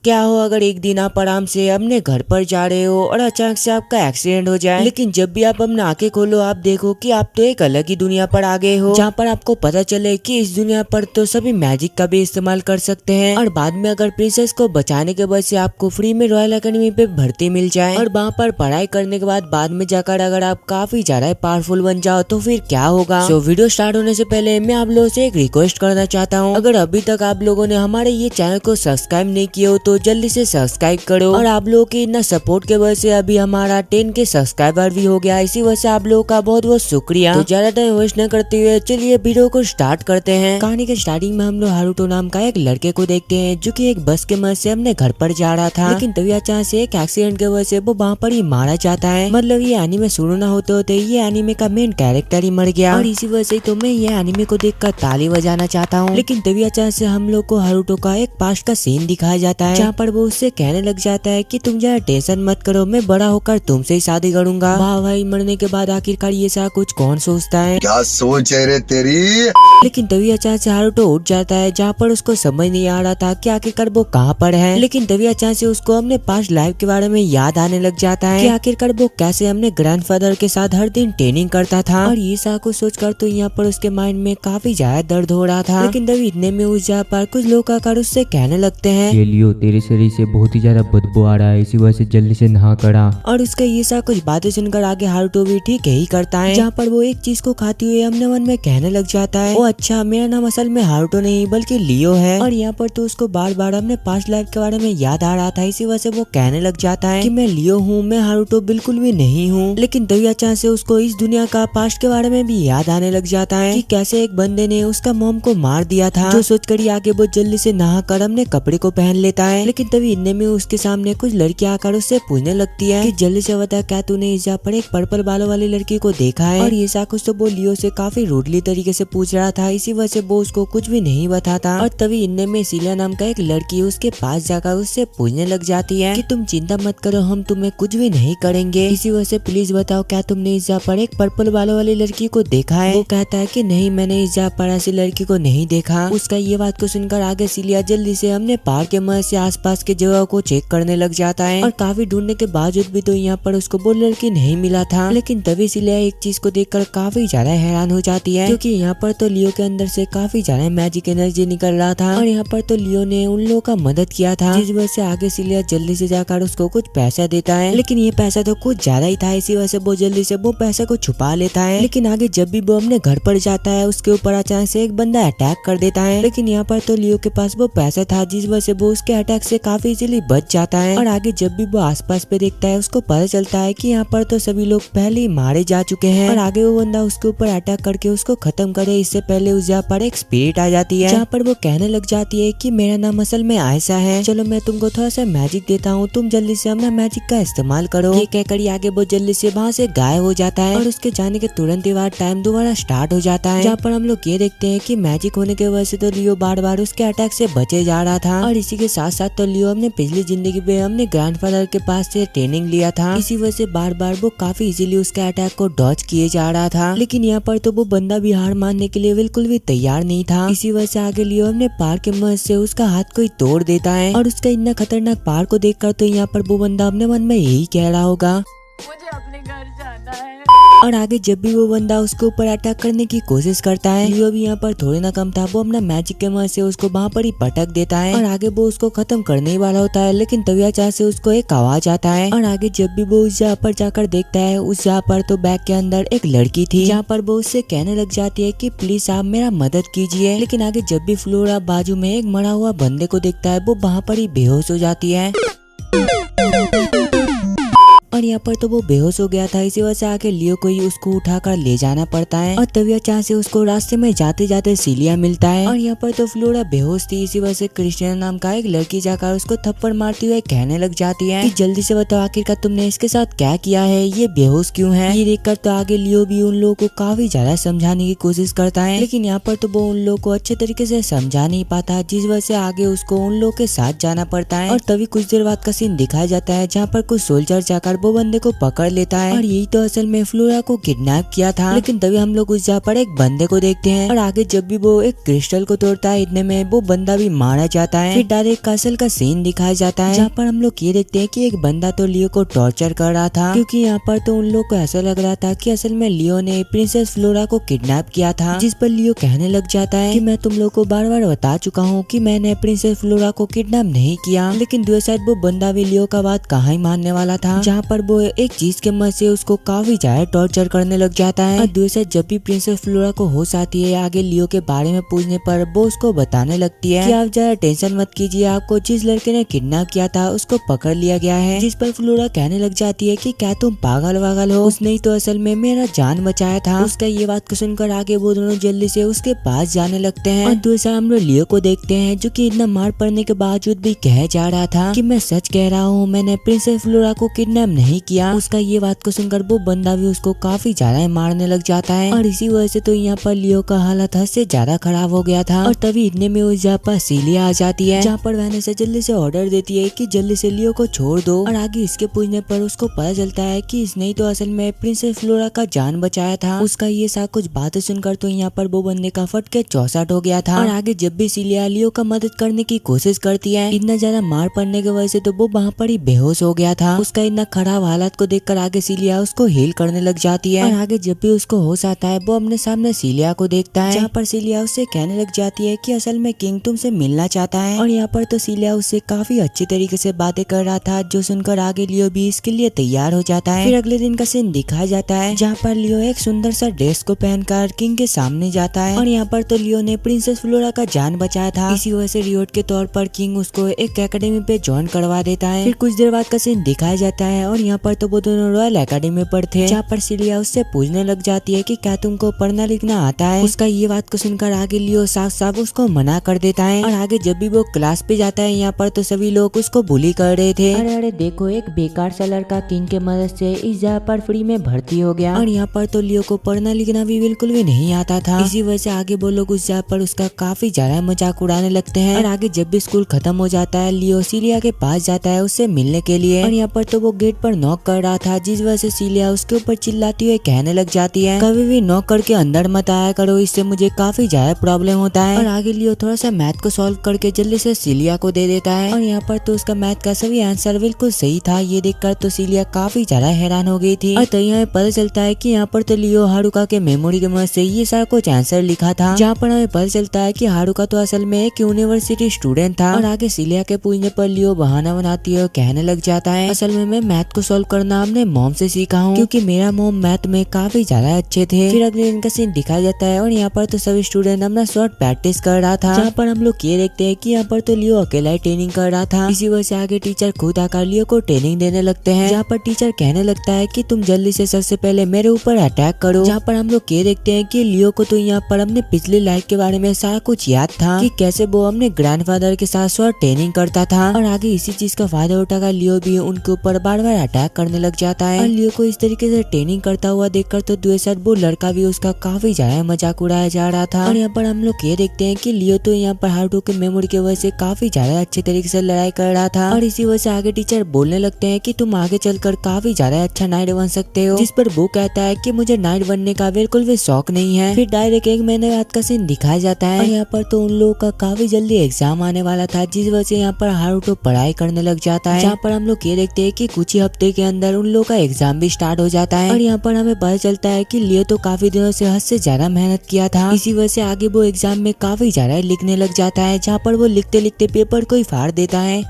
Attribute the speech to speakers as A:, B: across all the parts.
A: क्या हो अगर एक दिन आप आराम से अपने घर पर जा रहे हो और अचानक से आपका एक्सीडेंट हो जाए, लेकिन जब भी आप अपनी आंखें खोलो आप देखो कि आप तो एक अलग ही दुनिया पर आ गए हो, जहाँ पर आपको पता चले कि इस दुनिया पर तो सभी मैजिक का भी इस्तेमाल कर सकते हैं। और बाद में अगर प्रिंसेस को बचाने के वजह से आपको फ्री में रॉयल एकेडमी पे भर्ती मिल जाए और वहाँ पर पढ़ाई करने के बाद में जाकर अगर आप काफी ज्यादा पावरफुल बन जाओ तो फिर क्या होगा। तो वीडियो स्टार्ट होने से पहले मैं आप लोगों से एक रिक्वेस्ट करना चाहता हूँ, अगर अभी तक आप लोगों ने हमारे ये चैनल को सब्सक्राइब नहीं किया हो तो जल्दी से सब्सक्राइब करो। और आप लोगों की इतना सपोर्ट के वजह से अभी हमारा 10 के सब्सक्राइबर भी हो गया, इसी वजह से आप लोगों का बहुत बहुत शुक्रिया। तो ज्यादा टाइम वेस्ट न करते हुए चलिए वीडियो को स्टार्ट करते हैं। कहानी के स्टार्टिंग में हम लोग हारुतो नाम का एक लड़के को देखते हैं जो कि एक बस के मदद से अपने घर पर जा रहा था, लेकिन तभी अचानक से एक एक्सीडेंट की वजह से वो वहाँ पर ही मारा जाता है। मतलब ये एनीमे शुरू न होते होते ये एनीमे का मेन कैरेक्टर ही मर गया और इसी वजह से तो मैं ये एनीमे को देखकर ताली बजाना चाहता हूँ। लेकिन तभी अचानक से हम लोग को हारुतो का एक पास्ट का सीन दिखाया जाता है, जहाँ पर वो उससे कहने लग जाता है कि तुम जरा टेंशन मत करो, मैं बड़ा होकर तुमसे ही शादी करूंगा। वाह भाई, मरने के बाद आखिरकार ये सारा कुछ कौन सोचता है,
B: क्या सोच है रे तेरी।
A: लेकिन तभी अचानक से हारुतो उठ जाता है, जहाँ पर उसको समझ नहीं आ रहा था कि आखिरकार वो कहाँ पर है। लेकिन तभी अचानक से उसको अपने पास्ट लाइफ के बारे में याद आने लग जाता है कि आखिरकार वो कैसे अपने ग्रैंडफादर के साथ हर दिन ट्रेनिंग करता था। और ये सारा कुछ सोचकर तो यहाँ पर उसके माइंड में काफी ज्यादा दर्द हो रहा था। लेकिन तभी इतने में उस जगह पर कुछ लोग आकर उससे कहने लगते हैं,
C: ये लियो, तेरे शरीर से बहुत ही ज्यादा बदबू आ रहा है, इसी वजह से जल्दी से नहा करा।
A: और उसका ये सारा कुछ बातें सुनकर आगे हारुतो भी ठीक यही करता है, जहाँ पर वो एक चीज को खाते हुए अपने मन में कहने लग जाता है, ओ अच्छा, मेरा नाम असल में हारुतो नहीं बल्कि लियो है। और यहाँ पर तो उसको बार बार अपने पास्ट लाइफ के बारे में याद आ रहा था, इसी वजह से वो कहने लग जाता है कि मैं लियो हूँ, मैं हारुतो बिल्कुल भी नहीं हूँ। लेकिन तभी अचानक से उसको इस दुनिया का पास्ट के बारे में भी याद आने लग जाता है कि कैसे एक बंदे ने उसका मॉम को मार दिया था। जो सोचकर ही आगे वो जल्दी से नहा कर अपने कपड़े को पहन लेता है। लेकिन तभी इतने में उसके सामने कुछ लड़कियां आकर उससे पूछने लगती है कि जल्दी से बता, क्या तूने इस जगह पर एक पर्पल बालों वाली लड़की को देखा है। और ये सा कुछ तो वो लियो से काफी रूडली तरीके से पूछ रहा था, इसी वजह से वो उसको कुछ भी नहीं बताता। और तभी इनने में सीलिया नाम का एक लड़की उसके पास जाकर उससे पूछने लग जाती है कि तुम चिंता मत करो, हम तुम्हें कुछ भी नहीं करेंगे, इसी वजह से प्लीज बताओ क्या तुमने इस जगह पर एक पर्पल बालों वाली लड़की को देखा है। वो कहता है कि नहीं, मैंने इस जगह पर ऐसी लड़की को नहीं देखा। उसका ये बात को सुनकर आगे सीलिया जल्दी से हमने पार के मदद से आसपास के जगह को चेक करने लग जाता है। और काफी ढूंढने के बावजूद भी तो यहाँ पर उसको वो लड़की नहीं मिला था। लेकिन तभी सीलिया एक चीज को देखकर काफी ज्यादा हैरान हो जाती है, क्योंकि यहाँ पर तो लियो के अंदर से काफी ज्यादा मैजिक एनर्जी निकल रहा था और यहाँ पर तो लियो ने उन लोगों का मदद किया था, जिस वजह से आगे सीलिया जल्दी से जाकर उसको कुछ पैसा देता है। लेकिन ये पैसा तो कुछ ज्यादा ही था, इसी वजह से वो जल्दी से वो पैसा को छुपा लेता है। लेकिन आगे जब भी वो अपने घर पर जाता है उसके ऊपर अचानक से एक बंदा अटैक कर देता है। लेकिन यहाँ पर तो लियो के पास वो पैसा था, जिस वजह से वो उसके अटैक से काफी इजीली बच जाता है। और आगे जब भी वो आसपास पे देखता है उसको पता चलता है कि यहाँ पर तो सभी लोग पहले ही मारे जा चुके हैं। और आगे वो बंदा उसके ऊपर अटैक करके उसको खत्म करे इससे पहले उस जगह पर एक स्पिरिट आ जाती है, जहाँ पर वो कहने लग जाती है कि मेरा नाम असल में आयशा है, चलो मैं तुमको थोड़ा सा मैजिक देता हूँ, तुम जल्दी से अपना मैजिक का इस्तेमाल करो। ये कहकर आगे वो जल्दी से वहाँ से गायब हो जाता है। और उसके जाने के तुरंत ही बाद टाइम दोबारा स्टार्ट हो जाता है, जहाँ पर हम लोग ये देखते हैं कि मैजिक होने की वजह से तो लियो बार बार उसके अटैक से बचे जा रहा था। और इसी के साथ साथ तो लियो अपने पिछली जिंदगी में अपने ग्रैंडफादर के पास से ट्रेनिंग लिया था, इसी वजह से बार बार वो काफी इजीली उसके अटैक को डॉज किए जा रहा था। लेकिन यहाँ पर तो वो बंदा भी हार मानने के लिए बिल्कुल भी तैयार नहीं था, इसी वजह से आगे लियो अपने पार के मदद से उसका हाथ कोई तोड़ देता है। और उसका इतना खतरनाक पार को देखकर तो यहाँ पर वो बंदा अपने मन में यही कह रहा होगा,
D: मुझे अपने घर जाना है।
A: और आगे जब भी वो बंदा उसके ऊपर अटैक करने की कोशिश करता है, लियो भी यहाँ पर थोड़े ना कम था, वो अपना मैजिक के मदद से उसको वहाँ पर ही पटक देता है। और आगे वो उसको खत्म करने ही वाला होता है, लेकिन तभी अचानक से उसको एक आवाज आता है। और आगे जब भी वो उस जगह पर जाकर देखता है, उस जगह पर तो बैग के अंदर एक लड़की थी, जहाँ पर वो उससे कहने लग जाती है कि प्लीज आप मेरा मदद कीजिए। लेकिन आगे जब भी फ्लोरा बाजू में एक मरा हुआ बंदे को देखता है, वो वहाँ पर ही बेहोश हो जाती है। और यहाँ पर तो वो बेहोश हो गया था, इसी वजह से आके लियो को ही उसको उठाकर ले जाना पड़ता है। और तभी अचानक से उसको रास्ते में जाते जाते सीलिया मिलता है। और यहाँ पर तो फ्लोरा बेहोश थी, इसी वजह से क्रिस्टियन नाम का एक लड़की जाकर उसको थप्पड़ मारती हुए कहने लग जाती है कि जल्दी से बताओ आखिरकार तुमने इसके साथ क्या किया है, ये बेहोश क्यों है। ये देखकर तो आगे लियो भी उन लोगों को काफी ज्यादा समझाने की कोशिश करता है, लेकिन यहाँ पर तो वो उन लोगों को अच्छे तरीके से समझा नहीं पाता, जिस वजह से आगे उसको उन लोगों के साथ जाना पड़ता है। और तभी कुछ देर बाद का सीन दिखाया जाता है, जहाँ पर कुछ सोल्जर जाकर वो बंदे को पकड़ लेता है और यही तो असल में फ्लोरा को किडनैप किया था। लेकिन तभी हम लोग उस जगह पर एक बंदे को देखते हैं और आगे जब भी वो एक क्रिस्टल को तोड़ता है इतने में वो बंदा भी मारा जाता है। फिर डायरेक्ट कासल का सीन दिखाया जाता है जहाँ पर हम लोग ये देखते हैं कि एक बंदा तो लियो को टॉर्चर कर रहा था, क्योंकि यहाँ पर तो उन लोग को ऐसा लग रहा था कि असल में लियो ने प्रिंसेस फ्लोरा को किडनैप किया था। जिस पर लियो कहने लग जाता है कि मैं तुम लोग को बार बार बता चुका हूँ कि मैंने प्रिंसेस फ्लोरा को किडनैप नहीं किया। लेकिन दूसरी साइड वो बंदा भी लियो का बात कहाँ ही मानने वाला था, जहाँ पर वो एक चीज के मदद से उसको काफी ज्यादा टॉर्चर करने लग जाता है। और दूसरी साइड जब भी प्रिंसेस फ्लोरा को होश आती है आगे लियो के बारे में पूछने पर वो उसको बताने लगती है कि आप ज्यादा टेंशन मत कीजिए, आपको जिस लड़के ने किडनैप किया था उसको पकड़ लिया गया है। जिस पर फ्लोरा कहने लग जाती है कि क्या तुम पागल वागल हो, उसने ही तो असल में मेरा जान बचाया था। उसका ये बात को सुनकर आगे वो दोनों जल्दी से उसके पास जाने लगते हैं। और दूसरा हम लोग लियो को देखते हैं जो कि इतना मार पड़ने के बावजूद भी कह जा रहा था कि मैं सच कह रहा हूँ, मैंने प्रिंसेस फ्लोरा को किडनैप नहीं किया। उसका ये बात को सुनकर वो बंदा भी उसको काफी ज्यादा मारने लग जाता है और इसी वजह से तो यहाँ पर लियो का हालत हद से ज्यादा खराब हो गया था। और तभी इतने में उस जगह पर सीलिया आ जाती है, जहाँ पर वैनेसा जल्दी से ऑर्डर देती है कि जल्दी से लियो को छोड़ दो। और आगे इसके पूछने पर उसको पता चलता है कि इसने ही तो असल में प्रिंसेस फ्लोरा का जान बचाया था। उसका ये सा कुछ बातें सुनकर तो यहाँ पर वो बंदे का फट के चौसठ हो गया था। और आगे जब भी सीलिया लियो का मदद करने की कोशिश करती है इतना ज्यादा मार पड़ने की वजह से तो वो वहाँ पर ही बेहोश हो गया था। उसका इतना खराब हालत को देखकर आगे सीलिया उसको हील करने लग जाती है। और आगे जब भी उसको होश आता है वो अपने सामने सीलिया को देखता है, जहाँ पर सीलिया उससे कहने लग जाती है कि असल में किंग तुमसे मिलना चाहता है। और यहाँ पर तो सीलिया उससे काफी अच्छी तरीके से बातें कर रहा था, जो सुनकर आगे लियो भी इसके लिए तैयार हो जाता है। फिर अगले दिन का सीन दिखाया जाता है जहाँ पर लियो एक सुंदर सा ड्रेस को पहनकर किंग के सामने जाता है। और यहाँ पर तो लियो ने प्रिंसेस फ्लोरा का जान बचाया था, इसी वजह से रिवॉर्ड के तौर पर किंग उसको एक एकेडमी पे ज्वाइन करवा देता है। फिर कुछ देर बाद का सीन दिखाया जाता है और यहाँ पर तो वो दोनों रॉयल एकेडमी पर थे, जहाँ पर सीलिया उससे पूछने लग जाती है कि क्या तुमको पढ़ना लिखना आता है। उसका ये बात को सुनकर आगे लियो साफ साफ उसको मना कर देता है। और आगे जब भी वो क्लास पे जाता है यहाँ पर तो सभी लोग उसको बुली कर रहे थे। अरे अरे देखो एक बेकार सा लड़का किंग के मदद से इस जगह पर फ्री में भर्ती हो गया। और यहाँ पर तो लियो को पढ़ना लिखना भी बिल्कुल भी नहीं आता था, इसी वजह से आगे वो लोग उस जगह पर उसका काफी ज्यादा मजाक उड़ाने लगते हैं। और आगे जब भी स्कूल खत्म हो जाता है लियो सीलिया के पास जाता है उससे मिलने के लिए। और यहाँ पर तो वो गेट पर नॉक कर रहा था, जिस वजह से सीलिया उसके ऊपर चिल्लाती हुई कहने लग जाती है कभी भी नॉक करके अंदर मत आया करो, इससे मुझे काफी ज्यादा प्रॉब्लम होता है। और आगे लियो थोड़ा सा मैथ को सॉल्व करके जल्दी से सीलिया को दे देता है। और यहाँ पर तो उसका मैथ का सभी आंसर बिल्कुल सही था, ये देखकर तो सीलिया काफी ज्यादा हैरान हो गई थी। और तो यहाँ पता चलता है कि यहाँ पर तो लियो हारुका के मेमोरी के मदद से ये सारा कुछ आंसर लिखा था, जहाँ पर हमें पता चलता है कि हारुका तो असल में एक यूनिवर्सिटी स्टूडेंट था। और आगे सीलिया के पूछने पर लियो बहाना बनाती है और कहने लग जाता है असल में मैं मैथ को सॉल्व करना अपने मॉम से सीखा हूँ, क्योंकि मेरा मॉम मैथ में काफी ज्यादा अच्छे थे। फिर अगले दिन का सीन दिखाया जाता है और यहाँ पर तो सभी स्टूडेंट अपना शॉर्ट प्रैक्टिस कर रहा था, जहाँ पर हम लोग ये देखते हैं कि यहाँ पर तो लियो अकेला ही ट्रेनिंग कर रहा था। इसी वजह से आगे टीचर खुद आकर लियो को ट्रेनिंग देने लगते हैं, जहाँ पर टीचर कहने लगता है कि तुम जल्दी से सबसे पहले मेरे ऊपर अटैक करो। जहाँ पर हम लोग ये देखते हैं कि लियो को तो यहाँ पर अपने पिछली लाइफ के बारे में सारा कुछ याद था कि कैसे वो अपने ग्रैंडफादर के साथ शॉर्ट ट्रेनिंग करता था। और आगे इसी चीज का फायदा उठाकर लियो भी उनके ऊपर बार बार अटैक करने लग जाता है। और लियो को इस तरीके से ट्रेनिंग करता हुआ देखकर तो दूसरे साथ वो लड़का भी उसका काफी ज्यादा मजाक उड़ाया जा रहा था। और यहाँ पर हम लोग ये देखते हैं कि लियो तो यहाँ पर हारुतो के मेमोरी की वजह से काफी ज्यादा अच्छे तरीके से लड़ाई कर रहा था। और इसी वजह से आगे टीचर बोलने लगते हैं कि तुम आगे चलकर काफी ज्यादा अच्छा नाइट बन सकते हो, जिस पर वो कहता है कि मुझे नाइट बनने का बिल्कुल भी शौक नहीं है। फिर डायरेक्ट एक महीने बाद का सीन दिखाया जाता है और यहाँ पर तो उन लोगों का काफी जल्दी एग्जाम आने वाला था, जिस वजह से यहाँ पर हारुतो पढ़ाई करने लग जाता है। जहाँ पर हम लोग ये देखते हैं कि कुछ ही हफ्ते के अंदर उन लोगों का एग्जाम भी स्टार्ट हो जाता है। और यहाँ पर हमें पता चलता है कि लियो तो काफी दिनों से हद से ज्यादा मेहनत किया था, इसी वजह से आगे वो एग्जाम में काफी ज्यादा लिखने लग जाता है, जहाँ पर वो लिखते लिखते पेपर को ही फाड़ देता है।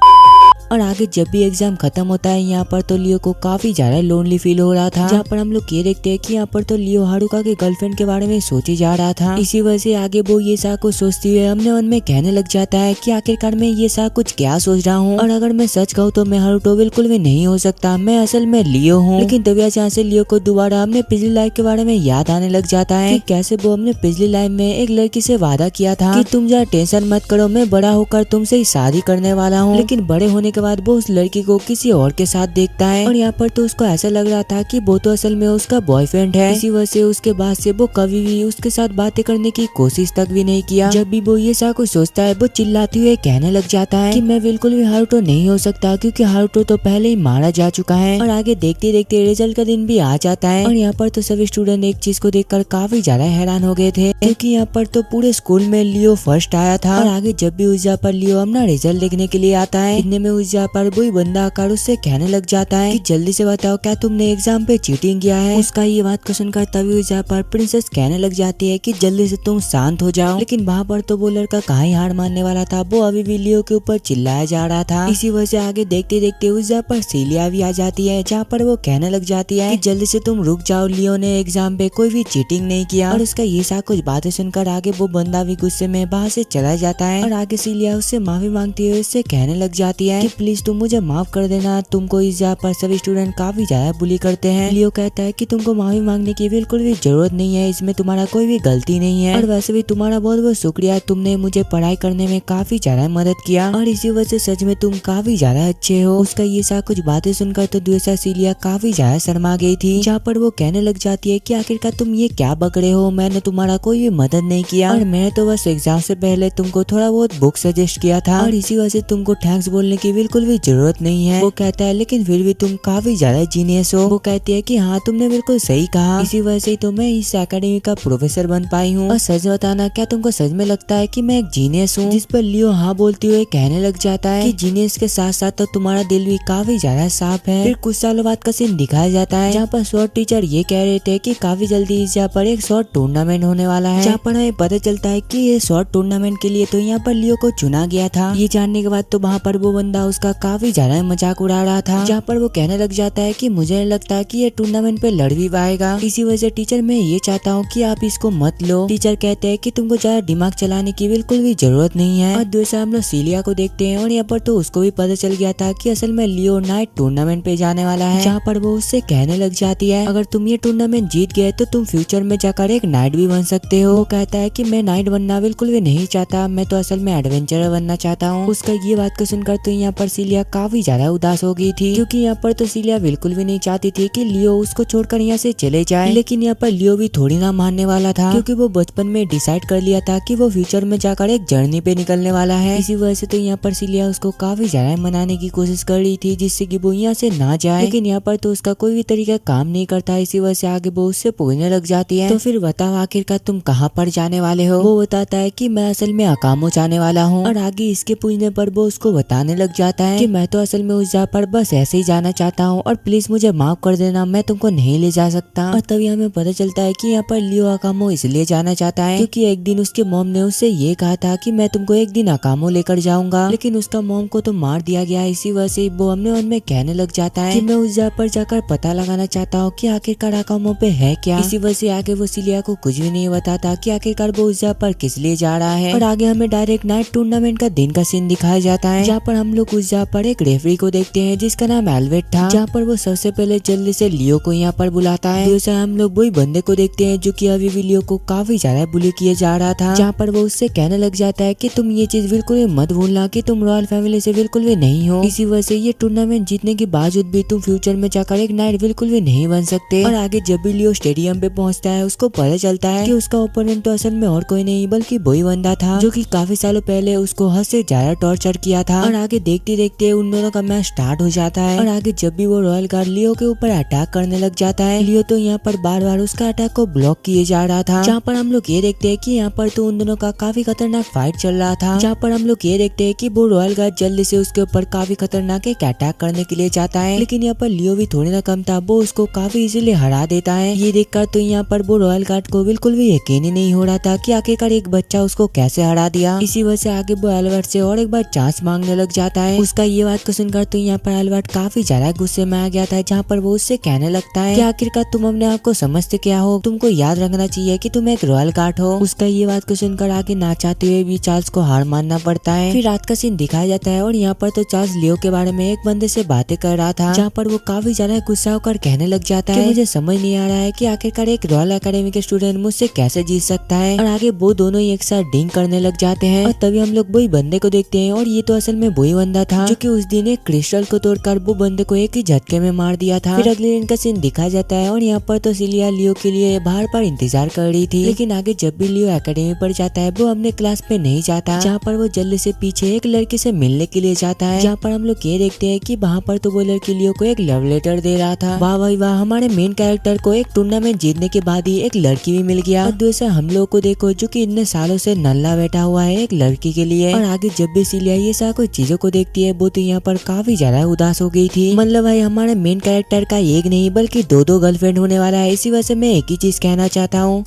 A: और आगे जब भी एग्जाम खत्म होता है यहाँ पर तो लियो को काफी ज्यादा लोनली फील हो रहा था, जहाँ पर हम लोग ये देखते हैं कि यहाँ पर तो लियो हारुका के गर्लफ्रेंड के बारे में सोचे जा रहा था। इसी वजह से आगे वो ये सा कुछ सोचती हुए अपने मन में कहने लग जाता है कि आखिरकार मैं ये सा कुछ क्या सोच रहा हूँ, और अगर मैं सच कहूँ तो मैं हारुतो बिल्कुल भी नहीं हो सकता, मैं असल में लियो हूँ। लेकिन तभी अचानक से लियो को दोबारा अपने पिछली लाइफ के बारे में याद आने लग जाता है कि कैसे वो अपने पिछली लाइफ में एक लड़की से वादा किया था कि तुम जरा टेंशन मत करो, मैं बड़ा होकर तुमसे ही शादी करने वाला हूँ। लेकिन बड़े होने के के बाद वो उस लड़की को किसी और के साथ देखता है और यहाँ पर तो उसको ऐसा लग रहा था कि वो तो असल में उसका बॉयफ्रेंड है। इसी वजह से उसके बाद से वो कभी भी उसके साथ बातें करने की कोशिश तक भी नहीं किया। जब भी वो ये सब कुछ सोचता है वो चिल्लाते हुए कहने लग जाता है कि मैं बिल्कुल भी हारुतो नहीं हो सकता, क्योंकि हारुतो तो पहले ही मारा जा चुका है। और आगे देखते देखते रिजल्ट का दिन भी आ जाता है और यहाँ पर तो सभी स्टूडेंट एक चीज को देखकर काफी ज्यादा हैरान हो गए थे, क्योंकि यहाँ पर तो पूरे स्कूल में लियो फर्स्ट आया था। और आगे जब भी उस जगह पर लियो अपना रिजल्ट देखने के लिए आता है, इतने में उस जगह पर वही बंदा आकर उससे कहने लग जाता है कि जल्दी से बताओ क्या तुमने एग्जाम पे चीटिंग किया है। उसका ये बात को सुनकर तभी उस जगह पर प्रिंसेस कहने लग जाती है कि जल्दी से तुम शांत हो जाओ। लेकिन वहाँ पर तो वो लड़का कहाँ ही हार मानने वाला था, वो अभी भी लियो के ऊपर चिल्लाया जा रहा था। इसी वजह से आगे देखते देखते उस जगह पर सीलिया भी आ जाती है, जहाँ पर वो कहने लग जाती है कि जल्दी से तुम रुक जाओ, लियो ने एग्जाम पे कोई भी चीटिंग नहीं किया। और उसका ये सब कुछ बातें सुनकर आगे वो बंदा भी गुस्से में वहाँ से चला जाता है और आगे सीलिया उससे माफी मांगती हुए उससे कहने लग जाती है कि प्लीज तुम मुझे माफ कर देना, तुमको इस जगह पर सभी स्टूडेंट काफी ज्यादा बुली करते हैं। लियो कहता है कि तुमको माफी मांगने की बिल्कुल भी जरूरत नहीं है, इसमें तुम्हारा कोई भी गलती नहीं है और वैसे भी तुम्हारा बहुत बहुत शुक्रिया, तुमने मुझे पढ़ाई करने में काफी ज्यादा मदद किया और इसी वजह से सच में तुम काफी ज्यादा अच्छे हो। उसका ये सब कुछ बातें सुनकर तो दूसरा सीलिया काफी ज्यादा शर्मा गई थी, जहाँ पर वो कहने लग जाती है कि आखिरकार तुम ये क्या बक रहे हो, मैंने तुम्हारा कोई भी मदद नहीं किया और मैं तो बस एग्जाम से पहले तुमको थोड़ा बहुत बुक सजेस्ट किया था और इसी वजह से तुमको थैंक्स बोलने की बिल्कुल भी जरूरत नहीं है। वो कहता है लेकिन फिर भी तुम काफी ज्यादा जीनियस हो। वो कहती है कि हाँ तुमने बिल्कुल सही कहा, इसी वजह से तो मैं इस एकेडमी का प्रोफेसर बन पाई हूँ। और सच बताना, क्या तुमको सच में लगता है कि मैं एक जीनियस हूँ? जिस पर लियो हाँ बोलते हुए कहने लग जाता है कि जीनियस के साथ साथ तो तुम्हारा दिल भी काफी ज्यादा साफ है। फिर कुछ सालों बाद का सीन दिखाया जाता है, जहाँ पर शॉर्ट टीचर ये कह रहे थे कि काफी जल्दी इस जगह पर एक शॉर्ट टूर्नामेंट होने वाला है, जहाँ पर हमें पता चलता है कि ये शॉर्ट टूर्नामेंट के लिए तो यहाँ पर लियो को चुना गया था। ये जानने के बाद तो वहाँ पर वो बंदा उसका काफी ज्यादा मजाक उड़ा रहा था, जहाँ पर वो कहने लग जाता है कि मुझे लगता है कि ये टूर्नामेंट पे लड़ भी पाएगा, इसी वजह से टीचर मैं ये चाहता हूँ कि आप इसको मत लो। टीचर कहते हैं कि तुमको ज्यादा दिमाग चलाने की बिल्कुल भी जरूरत नहीं है। और दूसरा हम लोग सीलिया को देखते हैं और यहाँ पर तो उसको भी पता चल गया था कि असल में लियो नाइट टूर्नामेंट पे जाने वाला है, जहाँ पर वो उससे कहने लग जाती है अगर तुम ये टूर्नामेंट जीत गए तो तुम फ्यूचर में जाकर एक नाइट भी बन सकते हो। वो कहता है कि मैं नाइट बनना बिल्कुल भी नहीं चाहता, मैं तो असल में एडवेंचरर बनना चाहता हूँ। उसका ये बात को सुनकर तो यहाँ पर सीलिया काफी ज्यादा उदास हो गई थी, क्योंकि यहाँ पर तो सीलिया बिल्कुल भी नहीं चाहती थी कि लियो उसको छोड़कर यहाँ से चले जाए। लेकिन यहाँ पर लियो भी थोड़ी ना मानने वाला था, क्योंकि वो बचपन में डिसाइड कर लिया था कि वो फ्यूचर में जाकर एक जर्नी पे निकलने वाला है। इसी वजह से तो यहाँ पर सीलिया उसको काफी ज्यादा मनाने की कोशिश कर रही थी जिससे कि वो यहाँ से ना जाए, लेकिन यहाँ पर तो उसका कोई भी तरीका काम नहीं करता। इसी वजह से आगे वो उससे पूछने लग जाती है तो फिर बताओ आखिरकार तुम कहाँ पर जाने वाले हो? वो बताता है कि मैं असल में अकामो जाने वाला हूँ। और आगे इसके पूछने पर वो उसको बताने लग जाता है कि मैं तो असल में उस जगह पर बस ऐसे ही जाना चाहता हूँ और प्लीज मुझे माफ कर देना, मैं तुमको नहीं ले जा सकता। और तभी हमें पता चलता है कि यहाँ पर लियो अकामो इसलिए जाना चाहता है क्योंकि एक दिन उसके मॉम ने उससे ये कहा था कि मैं तुमको एक दिन अकामो लेकर जाऊंगा, लेकिन उसका मॉम को तो मार दिया गया। इसी वजह से वो अपने मन में कहने लग जाता है कि मैं उस जगह पर जाकर पता लगाना चाहता हूँ कि आखिरकार अकामो पे है क्या। इसी वजह से आगे वो सीलिया को कुछ भी नहीं बताता कि आखिरकार वो उस जगह पर किस लिए जा रहा है। और आगे हमें डायरेक्ट नाइट टूर्नामेंट का दिन का सीन दिखाया जाता है, जहाँ पर हम लोग उस जगह पर एक रेफरी को देखते हैं जिसका नाम एल्वेट था, जहाँ पर वो सबसे पहले जल्दी से लियो को यहाँ पर बुलाता है। दूसरा हम लोग वही बंदे को देखते हैं जो कि अभी भी लियो को काफी ज्यादा बुली किए जा रहा था, जहाँ पर वो उससे कहने लग जाता है कि तुम ये चीज बिल्कुल भी मत भूलना कि तुम रॉयल फैमिली से बिल्कुल भी नहीं हो। इसी वजह से ये टूर्नामेंट जीतने के बावजूद भी तुम फ्यूचर में जाकर एक नाइट बिल्कुल भी नहीं बन सकते। और आगे जब भी लियो स्टेडियम पे पहुंचता है उसको पता चलता है कि उसका ओपोनेंट तो असल में और कोई नहीं बल्कि वही बंदा था जो कि काफी सालों पहले उसको हद से ज्यादा टॉर्चर किया था। और आगे देखते देखते उन दोनों का मैच स्टार्ट हो जाता है। और आगे जब भी वो रॉयल गार्ड लियो के ऊपर अटैक करने लग जाता है, लियो तो यहाँ पर बार बार उसका अटैक को ब्लॉक किए जा रहा था, जहाँ पर हम लोग ये देखते हैं कि यहाँ पर तो उन दोनों का काफी खतरनाक फाइट चल रहा था, जहाँ पर हम लोग ये देखते हैं कि वो रॉयल गार्ड जल्दी से उसके ऊपर काफी खतरनाक एक अटैक करने के लिए जाता है, लेकिन यहाँ पर लियो भी थोड़ी ना कम था, वो उसको काफी इजीली हरा देता है। ये देखकर तो यहाँ पर वो रॉयल गार्ड को बिल्कुल भी यकीन ही नहीं हो रहा था कि आखिरकार एक बच्चा उसको कैसे हरा दिया। इसी वजह से आगे वो एल्बर्ट से और एक बार चांस मांगने लग जाता है। उसका ये बात को सुनकर तो यहाँ पर एल्बर्ट काफी ज्यादा गुस्से में आ गया था, जहाँ पर वो उससे कहने लगता है कि आखिरकार तुम अपने आप को समझते क्या हो, तुमको याद रखना चाहिए कि तुम एक रॉयल गार्ड हो। उसका ये बात को सुनकर आगे ना चाहते हुए भी चार्ल्स को हार मानना पड़ता है। फिर रात का सीन दिखाया जाता है और यहाँ पर तो चार्ल्स लियो के बारे में एक बंदे से बातें कर रहा था, जहाँ पर वो काफी ज्यादा गुस्सा होकर कहने लग जाता है कि मुझे समझ नहीं आ रहा है कि आखिरकार एक रॉयल एकेडमी के स्टूडेंट मुझसे कैसे जीत सकता है। और आगे वो दोनों ही एक साथ डिंग करने लग जाते हैं। और तभी हम लोग वही बंदे को देखते हैं और ये तो असल में वही बंदा था, जो कि उस दिन एक क्रिस्टल को तोड़कर वो बंदे को एक ही झटके में मार दिया था। फिर अगले दिन का सीन दिखाया जाता है और यहाँ पर तो सिलिया लियो के लिए बाहर पर इंतजार कर रही थी। लेकिन आगे जब भी लियो एकेडमी पर जाता है वो अपने क्लास पे नहीं जाता, जहाँ पर वो जल्दी से पीछे एक लड़की से मिलने के लिए जाता है। जहाँ पर हम लोग ये देखते हैं कि वहाँ पर तो वो लड़की लियो को एक लव लेटर दे रहा था। वाह भाई वाह, हमारे मेन कैरेक्टर को एक टूर्नामेंट जीतने के बाद ही एक लड़की भी मिल गया। और दूसरा हम लोग को देखो जो कि इतने सालों से नल्ला बैठा हुआ है एक लड़की के लिए। और आगे जब भी सिलिया ये सब कुछ चीजों को देखती है वो तो यहाँ पर काफी ज्यादा उदास हो गई थी। मतलब भाई हमारे मेन कैरेक्टर का एक नहीं बल्कि दो गर्लफ्रेंड होने वाला है। इसी वजह से मैं एक ही चीज कहना चाहता हूँ,